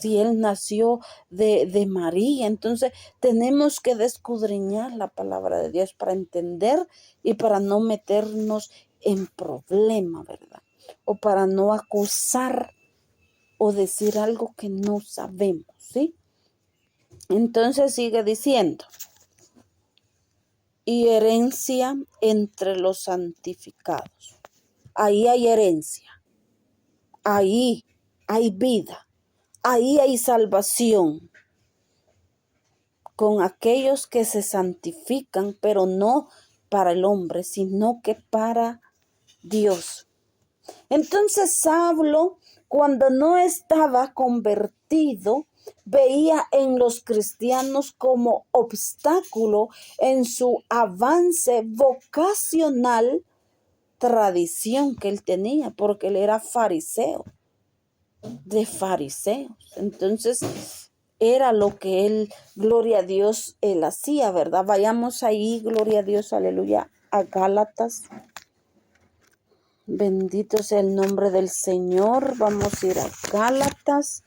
si Él nació de María. Entonces tenemos que escudriñar la palabra de Dios para entender y para no meternos en problema, ¿verdad? O para no acusar o decir algo que no sabemos, ¿sí? Entonces sigue diciendo, y herencia entre los santificados. Ahí hay herencia. ahí hay vida, ahí hay salvación con aquellos que se santifican, pero no para el hombre, sino que para Dios. Entonces Saulo, cuando no estaba convertido, veía en los cristianos como obstáculo en su avance vocacional, tradición que él tenía, porque él era fariseo, de fariseos. Entonces era lo que él, gloria a Dios, él hacía, ¿verdad? Vayamos ahí, gloria a Dios, aleluya, a Gálatas. Bendito sea el nombre del Señor. Vamos a ir a Gálatas,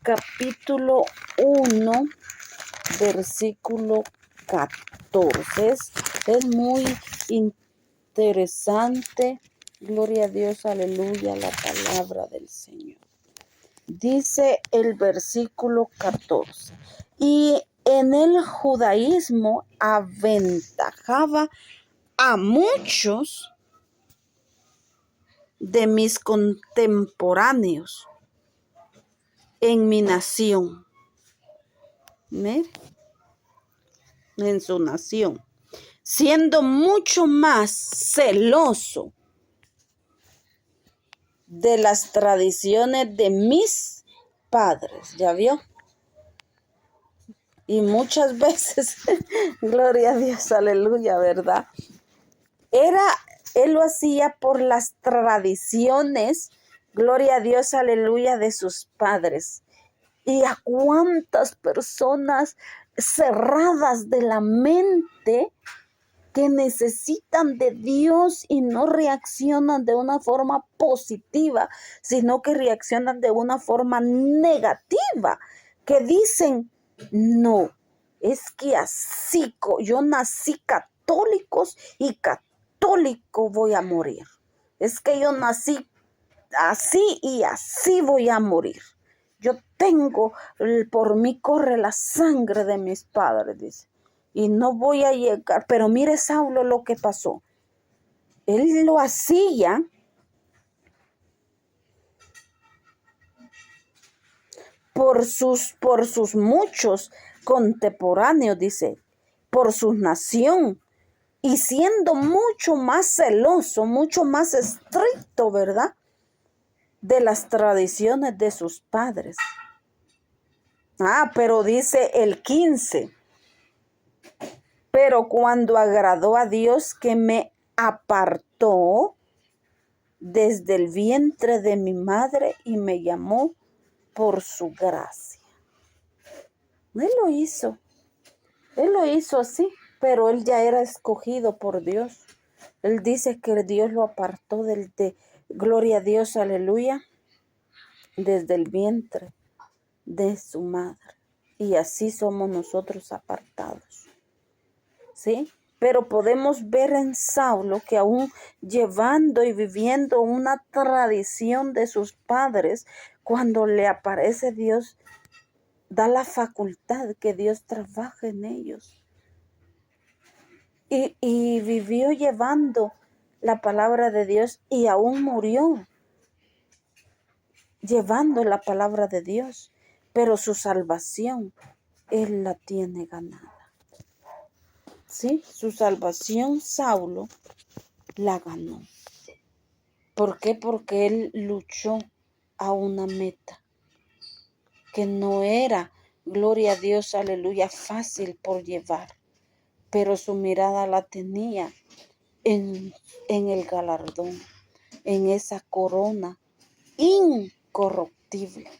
capítulo 1, versículo 14. Es muy interesante. Gloria a Dios, aleluya, la palabra del Señor. Dice el versículo 14. Y en el judaísmo aventajaba a muchos de mis contemporáneos en mi nación. Mire, en su nación, siendo mucho más celoso de las tradiciones de mis padres. ¿Ya vio? Y muchas veces, gloria a Dios, aleluya, ¿verdad? Él lo hacía por las tradiciones, gloria a Dios, aleluya, de sus padres. Y a cuántas personas cerradas de la mente que necesitan de Dios y no reaccionan de una forma positiva, sino que reaccionan de una forma negativa, que dicen, no, es que así, yo nací católicos y católico voy a morir. Es que yo nací así y así voy a morir. Yo tengo, por mí corre la sangre de mis padres, dice. Y no voy a llegar. Pero mire Saulo lo que pasó. Él lo hacía por sus muchos contemporáneos, dice, por su nación. Y siendo mucho más celoso, mucho más estricto, ¿verdad? De las tradiciones de sus padres. Pero dice el 15. Pero cuando agradó a Dios que me apartó desde el vientre de mi madre y me llamó por su gracia. Él lo hizo así, pero él ya era escogido por Dios. Él dice que Dios lo apartó gloria a Dios, aleluya, desde el vientre de su madre. Y así somos nosotros apartados. ¿Sí? Pero podemos ver en Saulo que aún llevando y viviendo una tradición de sus padres, cuando le aparece Dios, da la facultad que Dios trabaje en ellos. Y vivió llevando la palabra de Dios y aún murió llevando la palabra de Dios. Pero su salvación, él la tiene ganada. Sí, su salvación Saulo la ganó. ¿Por qué? Porque él luchó a una meta que no era, gloria a Dios, aleluya, fácil por llevar, pero su mirada la tenía en el galardón, en esa corona incorruptible.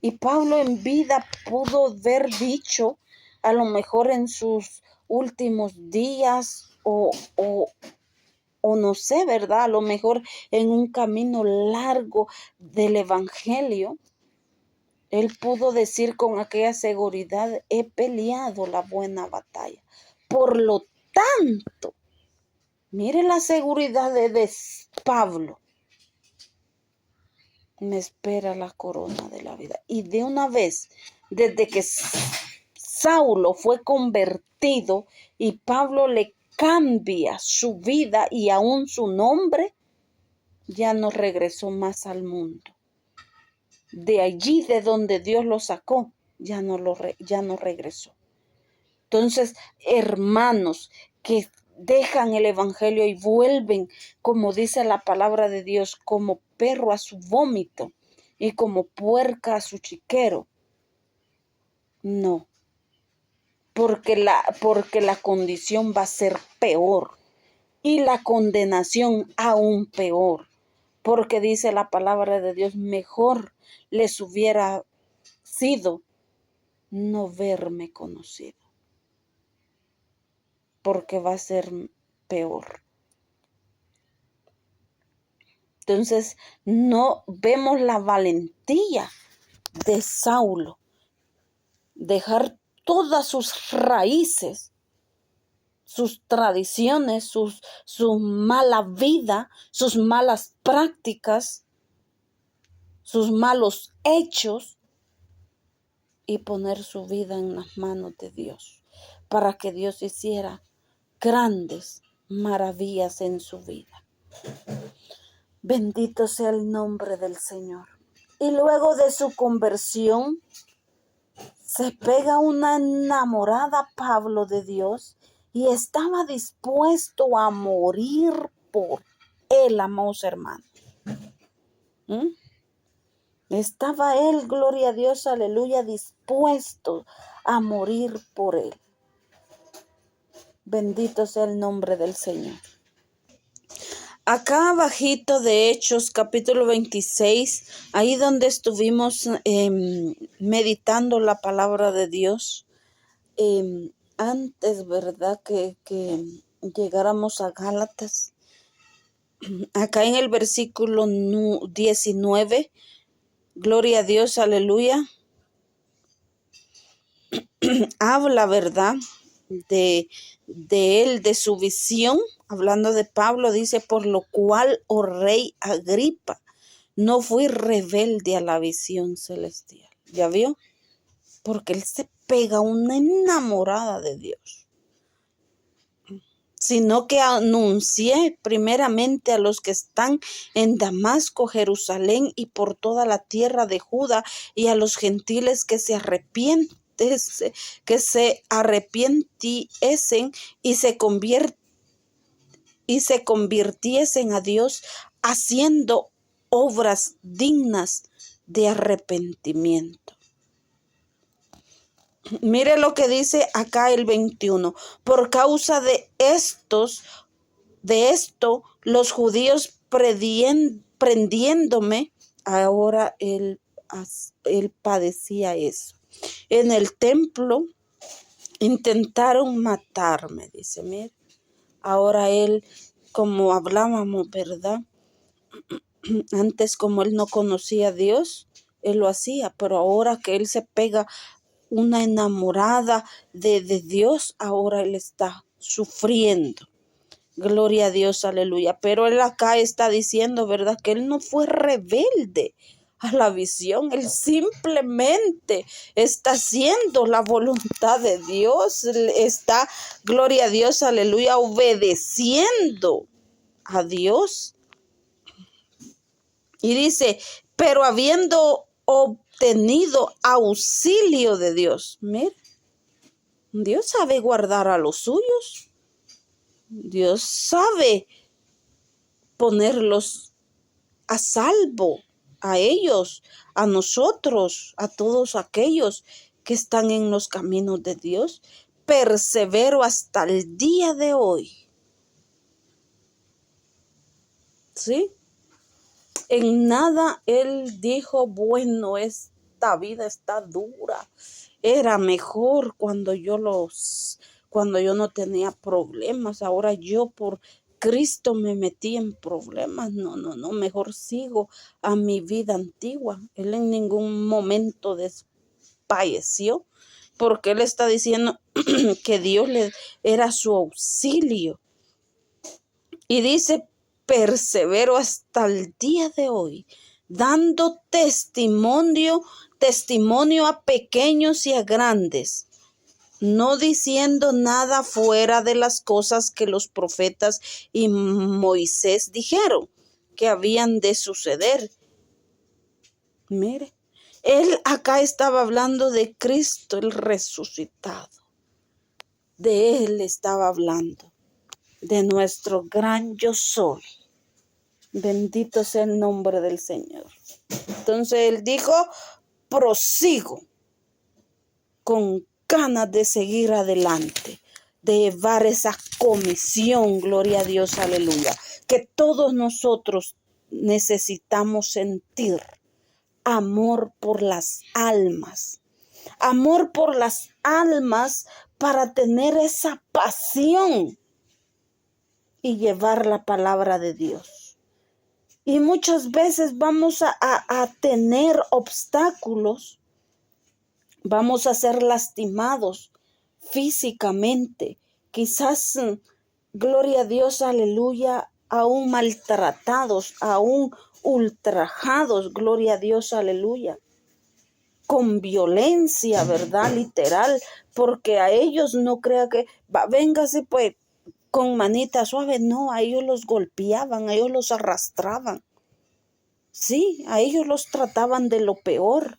Y Pablo en vida pudo haber dicho, a lo mejor en sus últimos días o no sé, ¿verdad? A lo mejor en un camino largo del evangelio, él pudo decir con aquella seguridad, he peleado la buena batalla. Por lo tanto, mire la seguridad de Pablo. Me espera la corona de la vida. Y de una vez, desde que Saulo fue convertido y Pablo le cambia su vida y aún su nombre, ya no regresó más al mundo. De allí de donde Dios lo sacó, ya no regresó. Entonces, hermanos que dejan el evangelio y vuelven, como dice la palabra de Dios, como perro a su vómito y como puerca a su chiquero. No, porque la condición va a ser peor y la condenación aún peor. Porque dice la palabra de Dios, mejor les hubiera sido no verme conocido, porque va a ser peor. Entonces, no vemos la valentía de Saulo, dejar todas sus raíces, sus tradiciones, su mala vida, sus malas prácticas, sus malos hechos, y poner su vida en las manos de Dios, para que Dios hiciera grandes maravillas en su vida. Bendito sea el nombre del Señor. Y luego de su conversión, se pega una enamorada Pablo de Dios y estaba dispuesto a morir por él, amados hermanos. Estaba él, gloria a Dios, aleluya, dispuesto a morir por él. Bendito sea el nombre del Señor. Acá abajito de Hechos, capítulo 26, ahí donde estuvimos meditando la palabra de Dios, antes, ¿verdad? Que llegáramos a Gálatas. Acá en el versículo 19, gloria a Dios, aleluya, habla, ¿verdad? De él, de su visión, hablando de Pablo, dice, por lo cual, oh rey Agripa, no fui rebelde a la visión celestial. ¿Ya vio? Porque él se pega una enamorada de Dios. Sino que anuncié primeramente a los que están en Damasco, Jerusalén y por toda la tierra de Judá y a los gentiles que se arrepintiesen y se convirtiesen a Dios haciendo obras dignas de arrepentimiento. Mire lo que dice acá el 21. Por causa de esto, los judíos prendiéndome, ahora él padecía eso. En el templo intentaron matarme, dice, mire. Ahora él, como hablábamos, ¿verdad? Antes, como él no conocía a Dios, él lo hacía, pero ahora que él se pega una enamorada de Dios, ahora él está sufriendo. Gloria a Dios, aleluya. Pero él acá está diciendo, ¿verdad? Que él no fue rebelde a la visión. Él simplemente está haciendo la voluntad de Dios. Él está, gloria a Dios, aleluya, obedeciendo a Dios. Y dice, pero habiendo obtenido auxilio de Dios. Mira, Dios sabe guardar a los suyos. Dios sabe ponerlos a salvo, a ellos, a nosotros, a todos aquellos que están en los caminos de Dios. Persevero hasta el día de hoy. ¿Sí? En nada él dijo, bueno, esta vida está dura. Era mejor cuando yo no tenía problemas. Ahora yo por Cristo me metí en problemas. No, mejor sigo a mi vida antigua. Él en ningún momento desfalleció, porque él está diciendo que Dios le era su auxilio. Y dice, persevero hasta el día de hoy, dando testimonio a pequeños y a grandes, no diciendo nada fuera de las cosas que los profetas y Moisés dijeron, que habían de suceder. Mire, él acá estaba hablando de Cristo, el resucitado. De él estaba hablando, de nuestro gran yo soy. Bendito sea el nombre del Señor. Entonces él dijo, prosigo con ganas de seguir adelante, de llevar esa comisión, gloria a Dios, aleluya, que todos nosotros necesitamos sentir. Amor por las almas. Amor por las almas para tener esa pasión y llevar la palabra de Dios. Y muchas veces vamos a tener obstáculos, vamos a ser lastimados físicamente, quizás, gloria a Dios, aleluya, aún maltratados, aún ultrajados, gloria a Dios, aleluya, con violencia, ¿verdad? Literal, porque a ellos no crea que, véngase pues con manita suave, no, a ellos los golpeaban, a ellos los arrastraban, sí, a ellos los trataban de lo peor.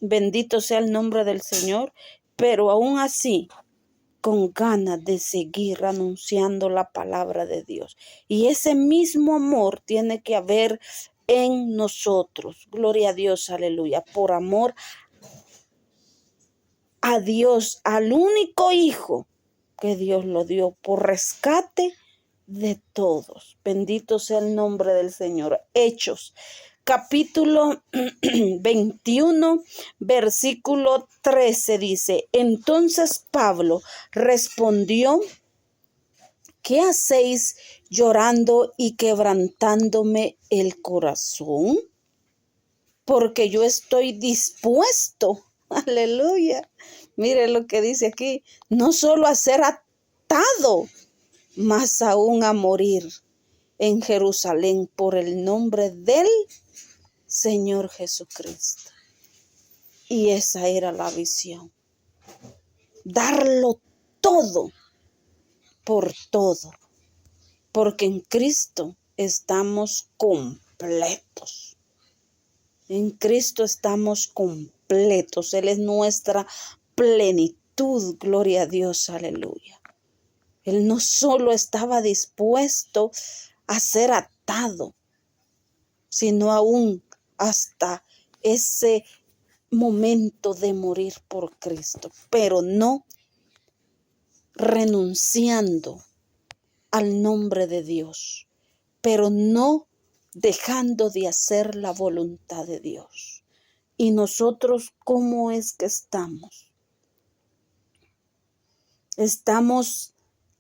Bendito sea el nombre del Señor, pero aún así, con ganas de seguir anunciando la palabra de Dios. Y ese mismo amor tiene que haber en nosotros. Gloria a Dios, aleluya. Por amor a Dios, al único Hijo que Dios lo dio, por rescate de todos. Bendito sea el nombre del Señor. Hechos, capítulo 21, versículo 13 dice, entonces Pablo respondió, ¿qué hacéis llorando y quebrantándome el corazón? Porque yo estoy dispuesto, aleluya. Mire lo que dice aquí, no solo a ser atado, más aún a morir en Jerusalén por el nombre del Señor Jesucristo. Y esa era la visión. Darlo todo por todo. Porque en Cristo estamos completos. En Cristo estamos completos. Él es nuestra plenitud. Gloria a Dios. Aleluya. Él no solo estaba dispuesto a ser atado, sino aún hasta ese momento de morir por Cristo, pero no renunciando al nombre de Dios, pero no dejando de hacer la voluntad de Dios. ¿Y nosotros cómo es que estamos? ¿Estamos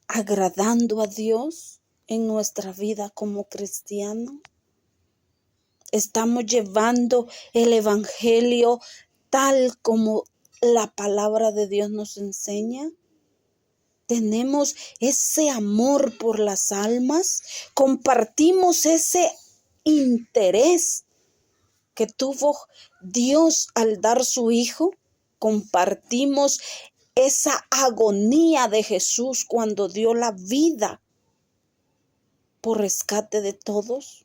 agradando a Dios en nuestra vida como cristianos? ¿Estamos llevando el evangelio tal como la palabra de Dios nos enseña? ¿Tenemos ese amor por las almas? ¿Compartimos ese interés que tuvo Dios al dar su Hijo? ¿Compartimos esa agonía de Jesús cuando dio la vida por rescate de todos?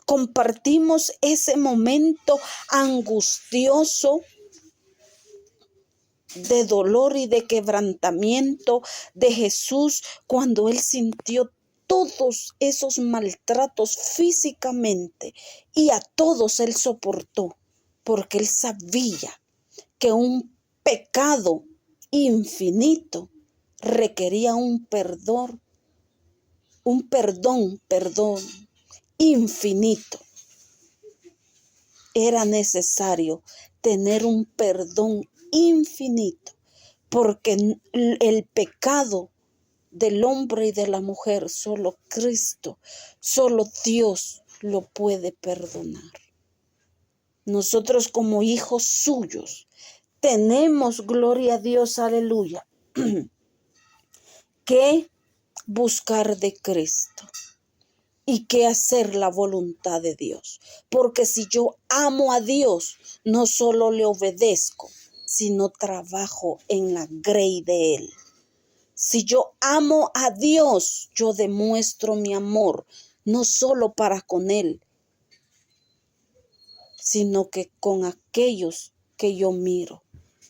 Compartimos ese momento angustioso de dolor y de quebrantamiento de Jesús cuando Él sintió todos esos maltratos físicamente y a todos Él soportó porque Él sabía que un pecado infinito requería un perdón infinito. Era necesario tener un perdón infinito, porque el pecado del hombre y de la mujer, solo Cristo, solo Dios lo puede perdonar. Nosotros como hijos suyos tenemos, gloria a Dios, aleluya, que buscar de Cristo. Y que hacer la voluntad de Dios. Porque si yo amo a Dios, no solo le obedezco, sino trabajo en la grey de Él. Si yo amo a Dios, yo demuestro mi amor no solo para con Él, sino que con aquellos que yo miro,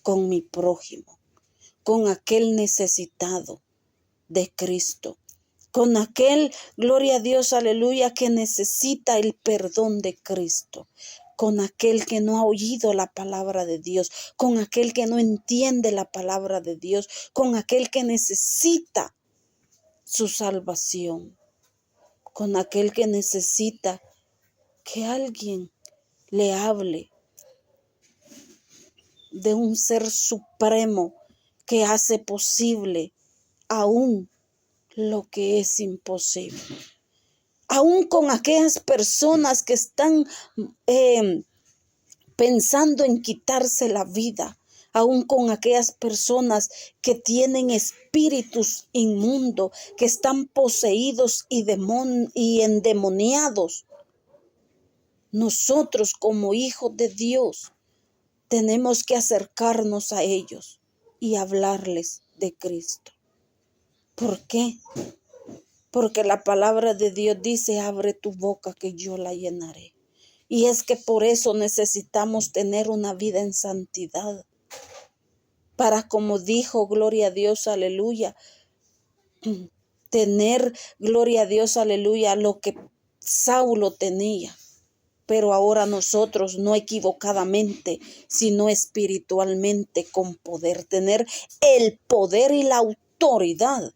con mi prójimo, con aquel necesitado de Cristo, con aquel, gloria a Dios, aleluya, que necesita el perdón de Cristo, con aquel que no ha oído la palabra de Dios, con aquel que no entiende la palabra de Dios, con aquel que necesita su salvación, con aquel que necesita que alguien le hable de un ser supremo que hace posible aún lo que es imposible. Aún con aquellas personas que están pensando en quitarse la vida, aún con aquellas personas que tienen espíritus inmundos, que están poseídos y endemoniados. Nosotros como hijos de Dios tenemos que acercarnos a ellos y hablarles de Cristo. ¿Por qué? Porque la palabra de Dios dice, abre tu boca que yo la llenaré. Y es que por eso necesitamos tener una vida en santidad. Para, como dijo, gloria a Dios, aleluya, tener, gloria a Dios, aleluya, lo que Saulo tenía. Pero ahora nosotros, no equivocadamente, sino espiritualmente, con poder, tener el poder y la autoridad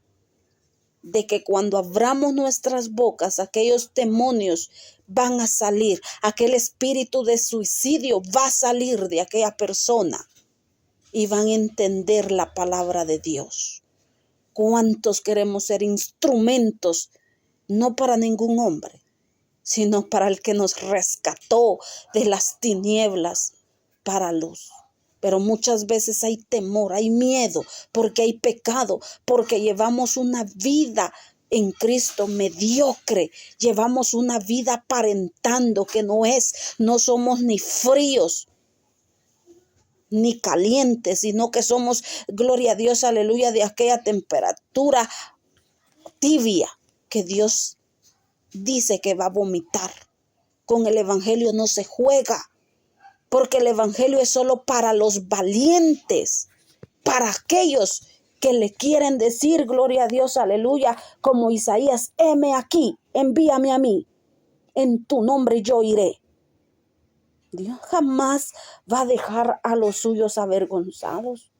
de que cuando abramos nuestras bocas, aquellos demonios van a salir, aquel espíritu de suicidio va a salir de aquella persona y van a entender la palabra de Dios. ¿Cuántos queremos ser instrumentos, no para ningún hombre, sino para el que nos rescató de las tinieblas para luz? Pero muchas veces hay temor, hay miedo, porque hay pecado, porque llevamos una vida en Cristo mediocre, llevamos una vida aparentando que no somos ni fríos ni calientes, sino que somos, gloria a Dios, aleluya, de aquella temperatura tibia que Dios dice que va a vomitar. Con el evangelio no se juega, porque el evangelio es solo para los valientes, para aquellos que le quieren decir, gloria a Dios, aleluya, como Isaías, heme aquí, envíame a mí, en tu nombre yo iré. Dios jamás va a dejar a los suyos avergonzados.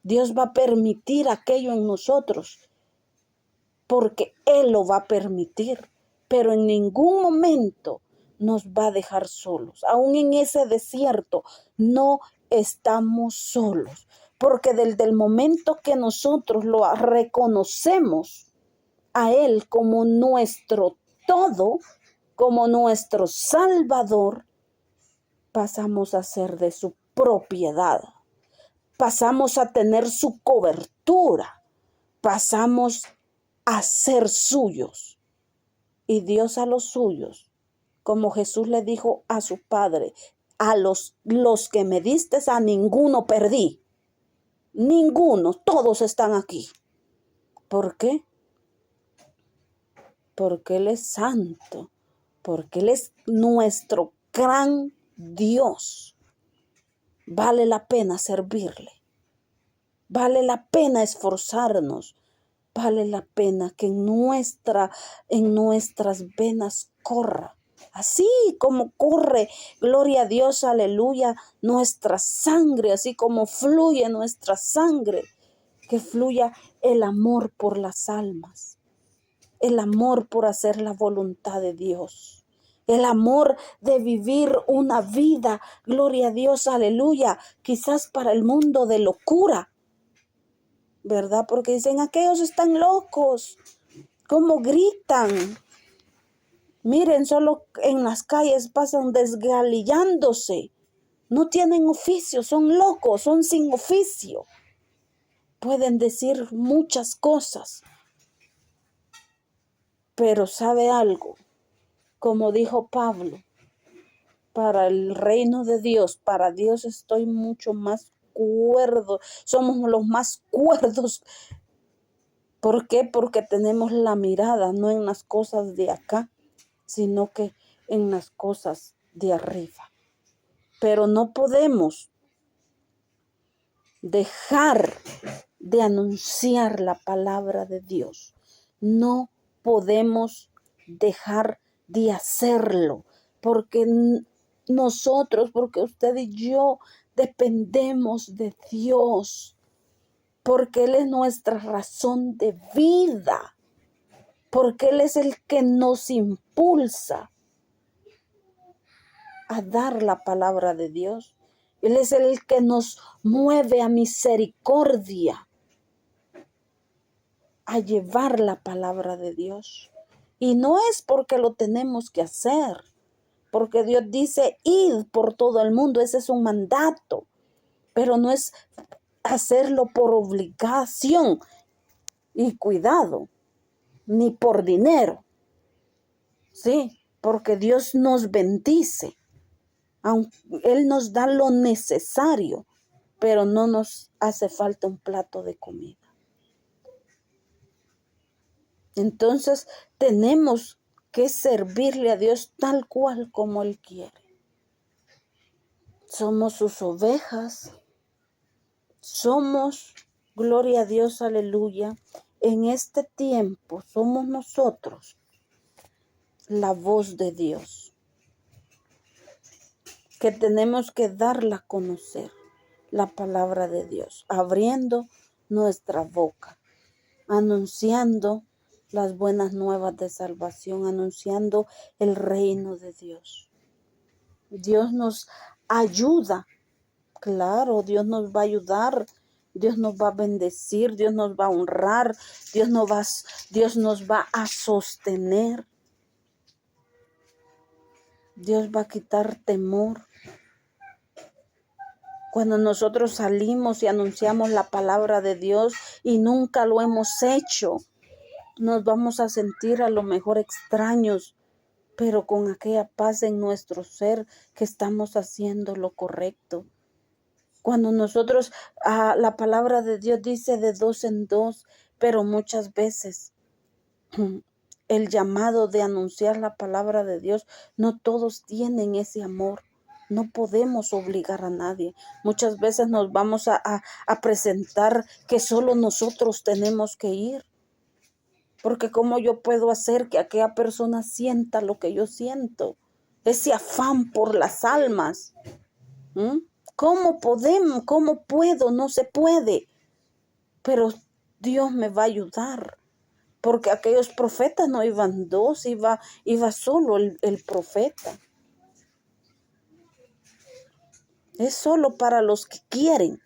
Dios va a permitir aquello en nosotros, porque Él lo va a permitir, pero en ningún momento nos va a dejar solos. Aún en ese desierto no estamos solos, porque desde el momento que nosotros lo reconocemos a Él como nuestro todo, como nuestro Salvador, pasamos a ser de su propiedad, pasamos a tener su cobertura, pasamos a ser suyos. Y Dios a los suyos, como Jesús le dijo a su Padre, a los que me diste, a ninguno perdí. Ninguno, todos están aquí. ¿Por qué? Porque Él es santo, porque Él es nuestro gran Dios. Vale la pena servirle, vale la pena esforzarnos, vale la pena que en nuestras venas corra, así como corre, gloria a Dios, aleluya, nuestra sangre, así como fluye nuestra sangre, que fluya el amor por las almas, el amor por hacer la voluntad de Dios, el amor de vivir una vida, gloria a Dios, aleluya, quizás para el mundo de locura, ¿verdad? Porque dicen, aquellos están locos, ¿cómo gritan? Miren, solo en las calles pasan desgalillándose, no tienen oficio, son locos, son sin oficio. Pueden decir muchas cosas, pero ¿sabe algo? Como dijo Pablo, para el reino de Dios, para Dios estoy mucho más cuerdo, somos los más cuerdos ¿Por qué? Porque tenemos la mirada no en las cosas de acá, sino que en las cosas de arriba. Pero no podemos dejar de anunciar la palabra de Dios. No podemos dejar de hacerlo, porque nosotros, porque usted y yo dependemos de Dios, porque Él es nuestra razón de vida, porque Él es el que nos impulsa a dar la palabra de Dios. Él es el que nos mueve a misericordia, a llevar la palabra de Dios. Y no es porque lo tenemos que hacer, porque Dios dice, id por todo el mundo, ese es un mandato, pero no es hacerlo por obligación y cuidado, ni por dinero, ¿sí? Porque Dios nos bendice, Él nos da lo necesario, pero no nos hace falta un plato de comida. Entonces tenemos que servirle a Dios tal cual como Él quiere. Somos sus ovejas, somos, gloria a Dios, aleluya, en este tiempo somos nosotros la voz de Dios, que tenemos que darla a conocer, la palabra de Dios, abriendo nuestra boca, anunciando las buenas nuevas de salvación, anunciando el reino de Dios. Dios nos ayuda, claro, Dios nos va a ayudar, Dios nos va a bendecir, Dios nos va a honrar, Dios nos va a sostener, Dios va a quitar temor. Cuando nosotros salimos y anunciamos la palabra de Dios y nunca lo hemos hecho, nos vamos a sentir a lo mejor extraños, pero con aquella paz en nuestro ser que estamos haciendo lo correcto. Cuando nosotros, la palabra de Dios dice de 2 en 2, pero muchas veces el llamado de anunciar la palabra de Dios, no todos tienen ese amor. No podemos obligar a nadie. Muchas veces nos vamos a presentar que solo nosotros tenemos que ir. Porque ¿cómo yo puedo hacer que aquella persona sienta lo que yo siento? Ese afán por las almas. ¿Cómo podemos? ¿Cómo puedo? No se puede. Pero Dios me va a ayudar. Porque aquellos profetas no iban dos, iba solo el profeta. Es solo para los que quieren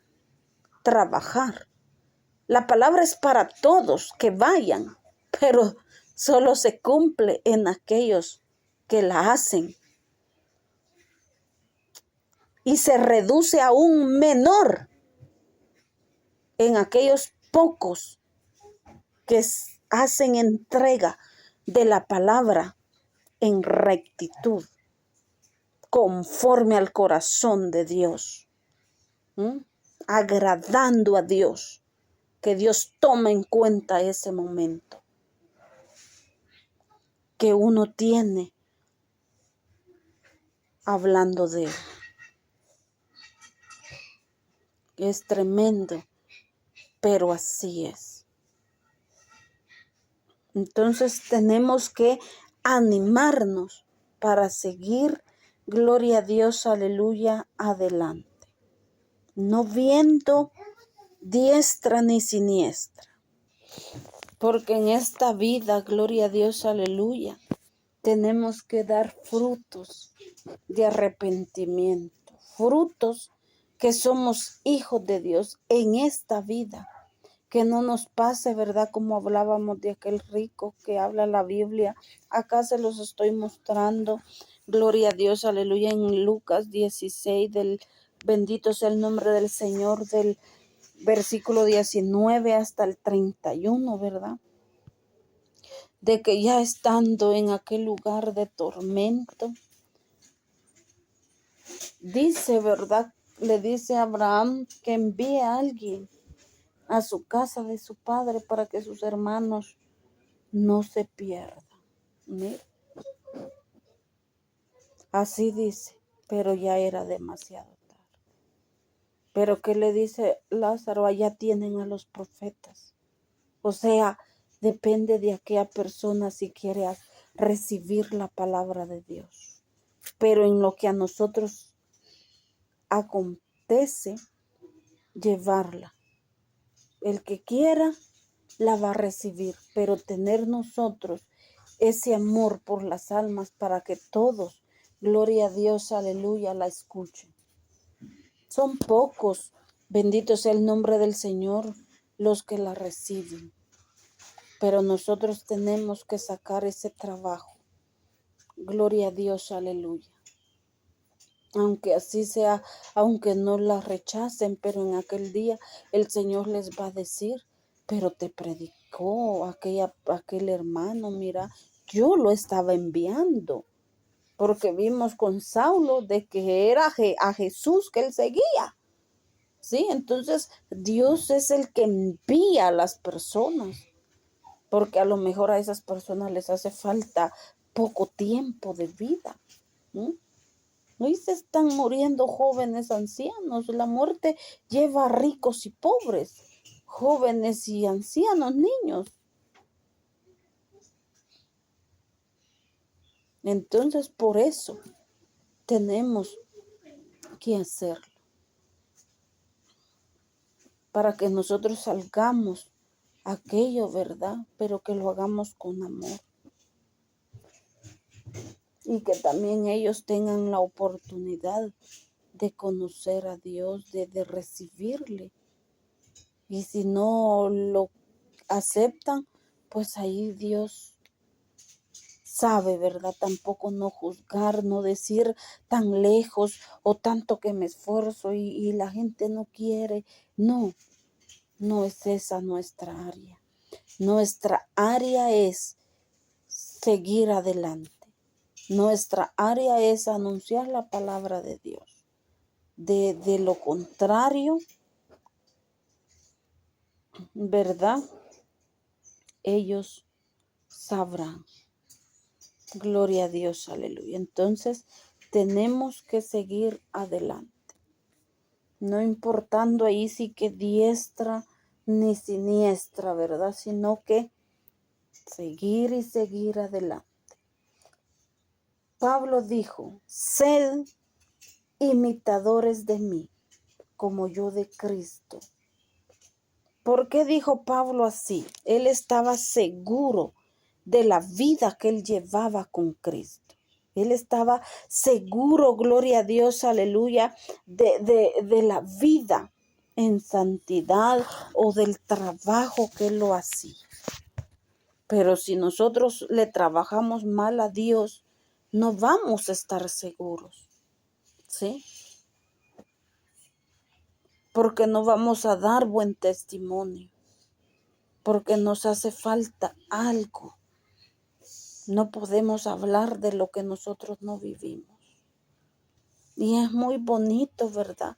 trabajar. La palabra es para todos que vayan, pero solo se cumple en aquellos que la hacen. Y se reduce a un menor en aquellos pocos que hacen entrega de la palabra en rectitud, conforme al corazón de Dios, agradando a Dios, que Dios tome en cuenta ese momento que uno tiene hablando de Él. Es tremendo, pero así es. Entonces tenemos que animarnos para seguir, gloria a Dios, aleluya, adelante. No viendo diestra ni siniestra. Porque en esta vida, gloria a Dios, aleluya, tenemos que dar frutos de arrepentimiento. Frutos que somos hijos de Dios en esta vida. Que no nos pase, ¿verdad? Como hablábamos de aquel rico que habla la Biblia. Acá se los estoy mostrando. Gloria a Dios, aleluya, en Lucas 16, bendito sea el nombre del Señor, del versículo 19 hasta el 31, ¿verdad? De que ya estando en aquel lugar de tormento, dice, ¿verdad? Le dice a Abraham que envíe a alguien a su casa de su padre para que sus hermanos no se pierdan. Mira, así dice, pero ya era demasiado tarde. Pero ¿qué le dice Lázaro? Allá tienen a los profetas. O sea, depende de aquella persona si quiere recibir la palabra de Dios. Pero en lo que a nosotros acontece, llevarla. El que quiera, la va a recibir, pero tener nosotros ese amor por las almas para que todos, gloria a Dios, aleluya, la escuchen. Son pocos, bendito sea el nombre del Señor, los que la reciben. Pero nosotros tenemos que sacar ese trabajo. Gloria a Dios, aleluya. Aunque así sea, aunque no la rechacen, pero en aquel día el Señor les va a decir, pero te predicó aquel hermano, mira, yo lo estaba enviando, porque vimos con Saulo de que era a Jesús que él seguía. Sí, entonces Dios es el que envía a las personas, porque a lo mejor a esas personas les hace falta poco tiempo de vida. Hoy se están muriendo jóvenes ancianos. La muerte lleva a ricos y pobres, jóvenes y ancianos, niños. Entonces, por eso tenemos que hacerlo. Para que nosotros salgamos aquello, ¿verdad? Pero que lo hagamos con amor. Y que también ellos tengan la oportunidad de conocer a Dios, de recibirle. Y si no lo aceptan, pues ahí Dios sabe, ¿verdad? Tampoco no juzgar, no decir tan lejos o tanto que me esfuerzo y la gente no quiere. No, no es esa nuestra área. Nuestra área es seguir adelante. Nuestra área es anunciar la palabra de Dios. De lo contrario, ¿verdad? Ellos sabrán. Gloria a Dios, aleluya. Entonces, tenemos que seguir adelante. No importando ahí sí que diestra ni siniestra, ¿verdad? Sino que seguir y seguir adelante. Pablo dijo, sed imitadores de mí, como yo de Cristo. ¿Por qué dijo Pablo así? Él estaba seguro de la vida que él llevaba con Cristo. Él estaba seguro, gloria a Dios, aleluya, de la vida en santidad o del trabajo que él lo hacía. Pero si nosotros le trabajamos mal a Dios, no vamos a estar seguros, ¿sí? Porque no vamos a dar buen testimonio, porque nos hace falta algo. No podemos hablar de lo que nosotros no vivimos. Y es muy bonito, ¿verdad?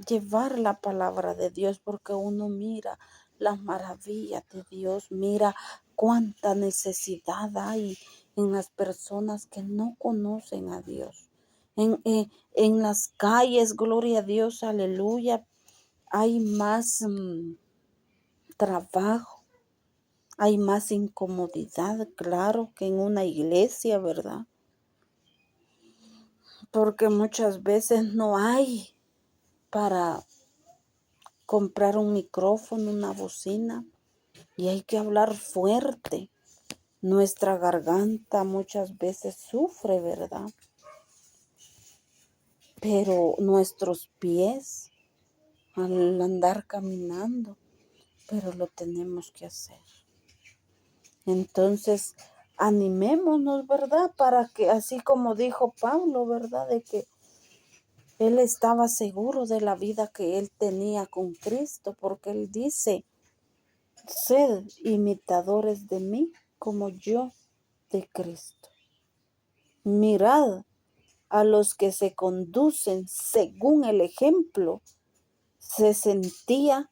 Llevar la palabra de Dios porque uno mira las maravillas de Dios, mira cuánta necesidad hay en las personas que no conocen a Dios. En las calles, gloria a Dios, aleluya, hay más trabajo, hay más incomodidad, claro, que en una iglesia, ¿verdad? Porque muchas veces no hay para comprar un micrófono, una bocina, y hay que hablar fuerte. Nuestra garganta muchas veces sufre, ¿verdad? Pero nuestros pies al andar caminando, pero lo tenemos que hacer. Entonces, animémonos, ¿verdad? Para que, así como dijo Pablo, ¿verdad? De que él estaba seguro de la vida que él tenía con Cristo, porque él dice, sed imitadores de mí como yo de Cristo. Mirad a los que se conducen según el ejemplo. Se sentía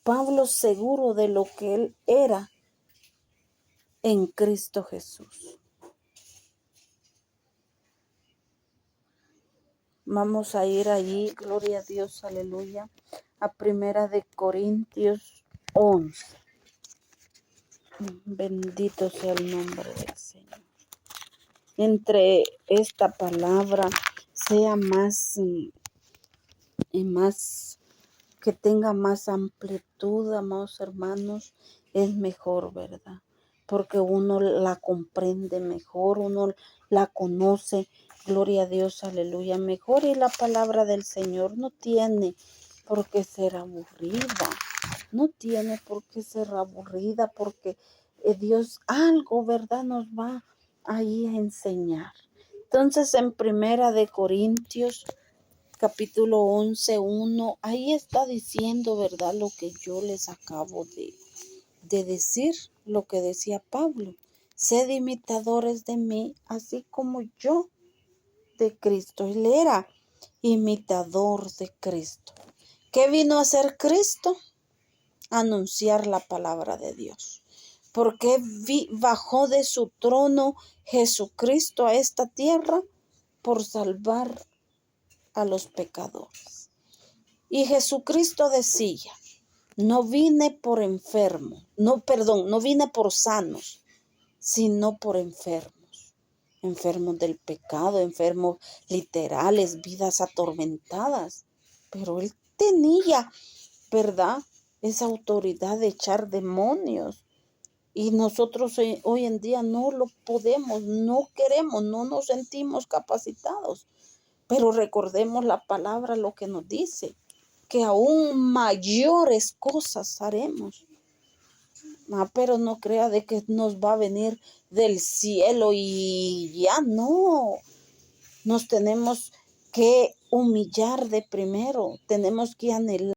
Pablo seguro de lo que él era en Cristo Jesús. Vamos a ir allí, gloria a Dios, aleluya, a 1 Corintios 11. Bendito sea el nombre del Señor. Entre esta palabra sea más y más, que tenga más amplitud, amados hermanos, es mejor, ¿verdad? Porque uno la comprende mejor, uno la conoce, gloria a Dios, aleluya, mejor. Y la palabra del Señor no tiene por qué ser aburrida, no tiene por qué ser aburrida, porque Dios algo, ¿verdad?, nos va ahí a enseñar. Entonces, en 1 Corintios capítulo 11:1, ahí está diciendo, ¿verdad?, lo que yo les acabo de decir, lo que decía Pablo. Sed imitadores de mí, así como yo de Cristo. Él era imitador de Cristo. ¿Qué vino a hacer Cristo? Anunciar la palabra de Dios. ¿Por qué bajó de su trono Jesucristo a esta tierra? Por salvar a los pecadores. Y Jesucristo decía, no vine por enfermos, no vine por sanos, sino por enfermos. Enfermos del pecado, enfermos literales, vidas atormentadas. Pero él tenía, ¿verdad?, esa autoridad de echar demonios. Y nosotros hoy en día no lo podemos, no queremos, no nos sentimos capacitados. Pero recordemos la palabra, lo que nos dice, que aún mayores cosas haremos. Pero no crea de que nos va a venir del cielo y ya no. Nos tenemos que humillar de primero, tenemos que anhelar